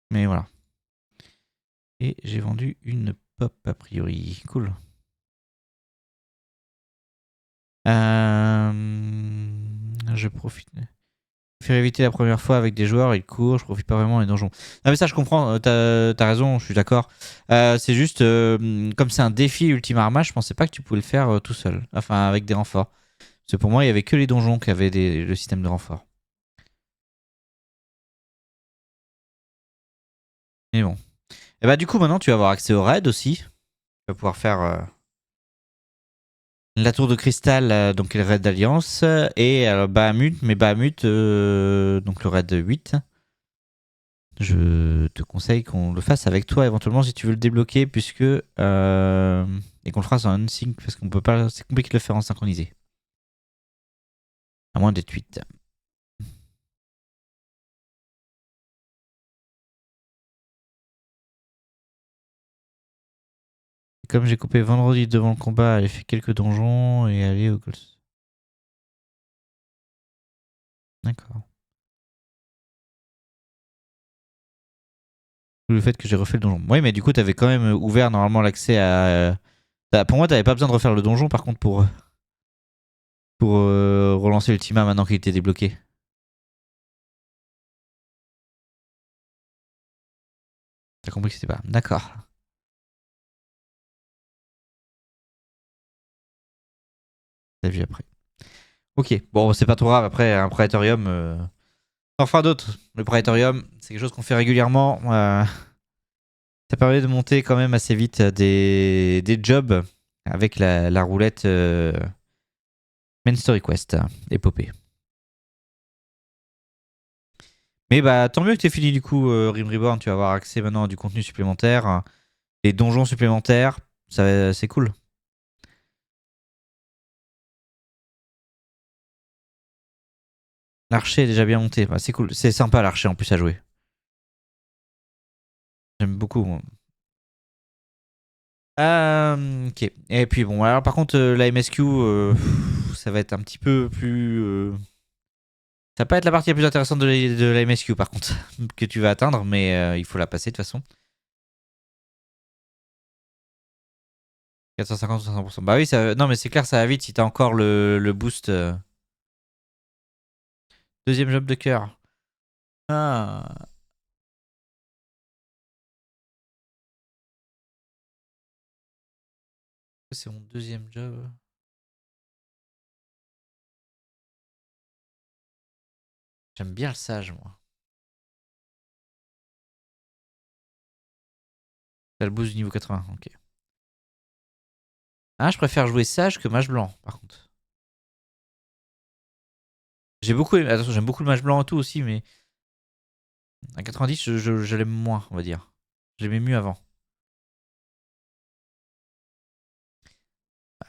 Mais voilà. Et j'ai vendu une pop a priori. Cool. Je profite. Faire éviter la première fois avec des joueurs, ils courent, je profite pas vraiment des donjons. Non mais ça je comprends, t'as raison, je suis d'accord. C'est juste, comme c'est un défi Ultima Arma, je pensais pas que tu pouvais le faire tout seul, enfin avec des renforts. Parce que pour moi il y avait que les donjons qui avaient le système de renfort. Mais bon. Et bah du coup maintenant tu vas avoir accès au raid aussi. Tu vas pouvoir faire la tour de cristal, donc le raid d'alliance, et Bahamut, mais Bahamut, donc le raid 8. Je te conseille qu'on le fasse avec toi éventuellement si tu veux le débloquer, puisque et qu'on le fera sans un sync parce qu'on peut pas, c'est compliqué de le faire en synchronisé. À moins d'être 8. Comme j'ai coupé vendredi devant le combat, elle fait quelques donjons et aller au goals. D'accord. Le fait que j'ai refait le donjon. Oui, mais du coup, t'avais quand même ouvert normalement l'accès à. Pour moi, t'avais pas besoin de refaire le donjon par contre pour relancer Ultima maintenant qu'il était débloqué. T'as compris que c'était pas. D'accord. T'as vu après. Ok, bon, c'est pas trop grave. Après, un Praetorium. On en fera d'autres. Le Praetorium, c'est quelque chose qu'on fait régulièrement. Ça permet de monter quand même assez vite des jobs avec la roulette Main Story Quest, épopée. Mais bah, tant mieux que t'aies fini du coup, Rim Reborn. Tu vas avoir accès maintenant à du contenu supplémentaire, des donjons supplémentaires. C'est cool. L'archer est déjà bien monté. Bah, c'est cool. C'est sympa l'archer en plus à jouer. J'aime beaucoup. Ok. Et puis bon, alors par contre, la MSQ, ça va être un petit peu plus. Ça va pas être la partie la plus intéressante de la MSQ par contre, que tu vas atteindre, mais il faut la passer de toute façon. 450 ou 500%. Bah oui, non mais c'est clair, ça va vite si t'as encore le boost. Deuxième job de cœur. Ah. C'est mon deuxième job. J'aime bien le sage, moi. T'as le boost du niveau 80, ok. Ah, je préfère jouer sage que mage blanc, par contre. Attention, j'aime beaucoup le mage blanc et tout aussi, mais à 90, je l'aime moins, on va dire. Je l'aimais mieux avant.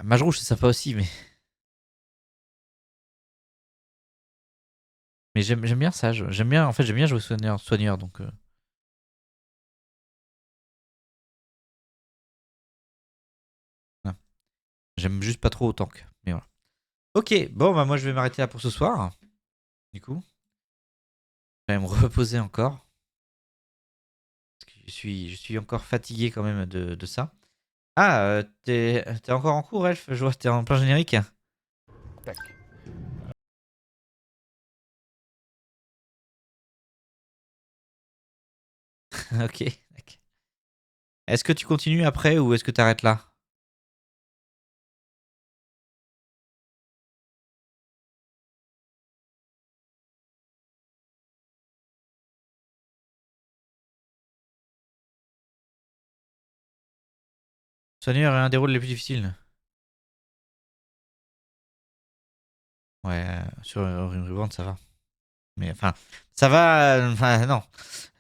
Mage rouge, c'est sympa aussi, mais j'aime bien sage. En fait, j'aime bien jouer soigneur, donc. Ouais. J'aime juste pas trop au tank, mais voilà. Ok, bon, bah moi je vais m'arrêter là pour ce soir. Du coup, je vais me reposer encore. Parce que je suis encore fatigué quand même de ça. Ah, t'es encore en cours, Elf? Je vois que t'es en plein générique. Ok. Est-ce que tu continues après ou est-ce que tu arrêtes là? Soigneur est un des rôles les plus difficiles. Ouais, sur Rim ça va. Mais enfin, ça va. Enfin, non.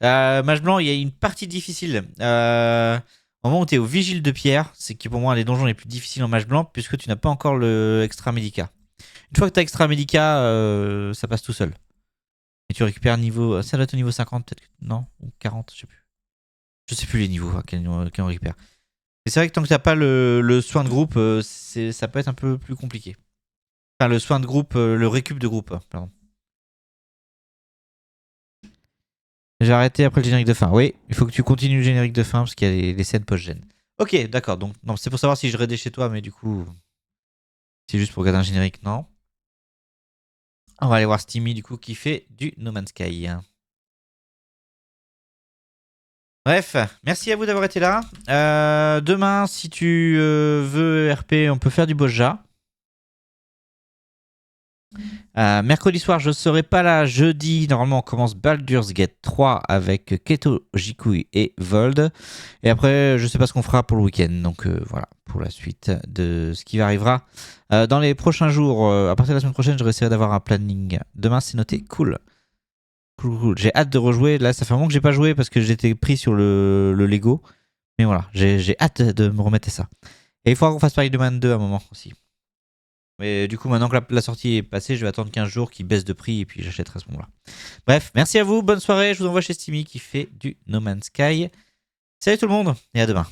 Mage blanc, il y a une partie difficile. Au moment où tu es au vigile de pierre, c'est qui pour moi un des donjons les plus difficiles en mage blanc, puisque tu n'as pas encore le extra médica. Une fois que tu as extra médica, ça passe tout seul. Et tu récupères niveau. Ça doit être au niveau 50, peut-être. Non? Ou 40, je sais plus. Je sais plus les niveaux à quel on récupère. Mais c'est vrai que tant que tu n'as pas le soin de groupe, ça peut être un peu plus compliqué. Enfin, le soin de groupe, le récup de groupe, pardon. J'ai arrêté après le générique de fin. Oui, il faut que tu continues le générique de fin parce qu'il y a les scènes post-gène. Ok, d'accord. Donc, non, c'est pour savoir si je raidais chez toi, mais du coup, c'est juste pour regarder un générique, non. On va aller voir Steamy, du coup, qui fait du No Man's Sky. Bref, merci à vous d'avoir été là. Demain, si tu veux RP, on peut faire du Boja. Mercredi soir, je serai pas là. Jeudi, normalement, on commence Baldur's Gate 3 avec Keto, Jikui et Vold. Et après, je sais pas ce qu'on fera pour le week-end. Donc voilà, pour la suite de ce qui arrivera dans les prochains jours. À partir de la semaine prochaine, je vais essayer d'avoir un planning. Demain, c'est noté. Cool. J'ai hâte de rejouer. Là, ça fait un moment que j'ai pas joué parce que j'étais pris sur le Lego. Mais voilà, j'ai hâte de me remettre ça. Et il faudra qu'on fasse Spider-Man 2 à un moment aussi. Mais du coup, maintenant que la sortie est passée, je vais attendre 15 jours qu'il baisse de prix et puis j'achèterai à ce moment-là. Bref, merci à vous, bonne soirée. Je vous envoie chez Steamy qui fait du No Man's Sky. Salut tout le monde et à demain.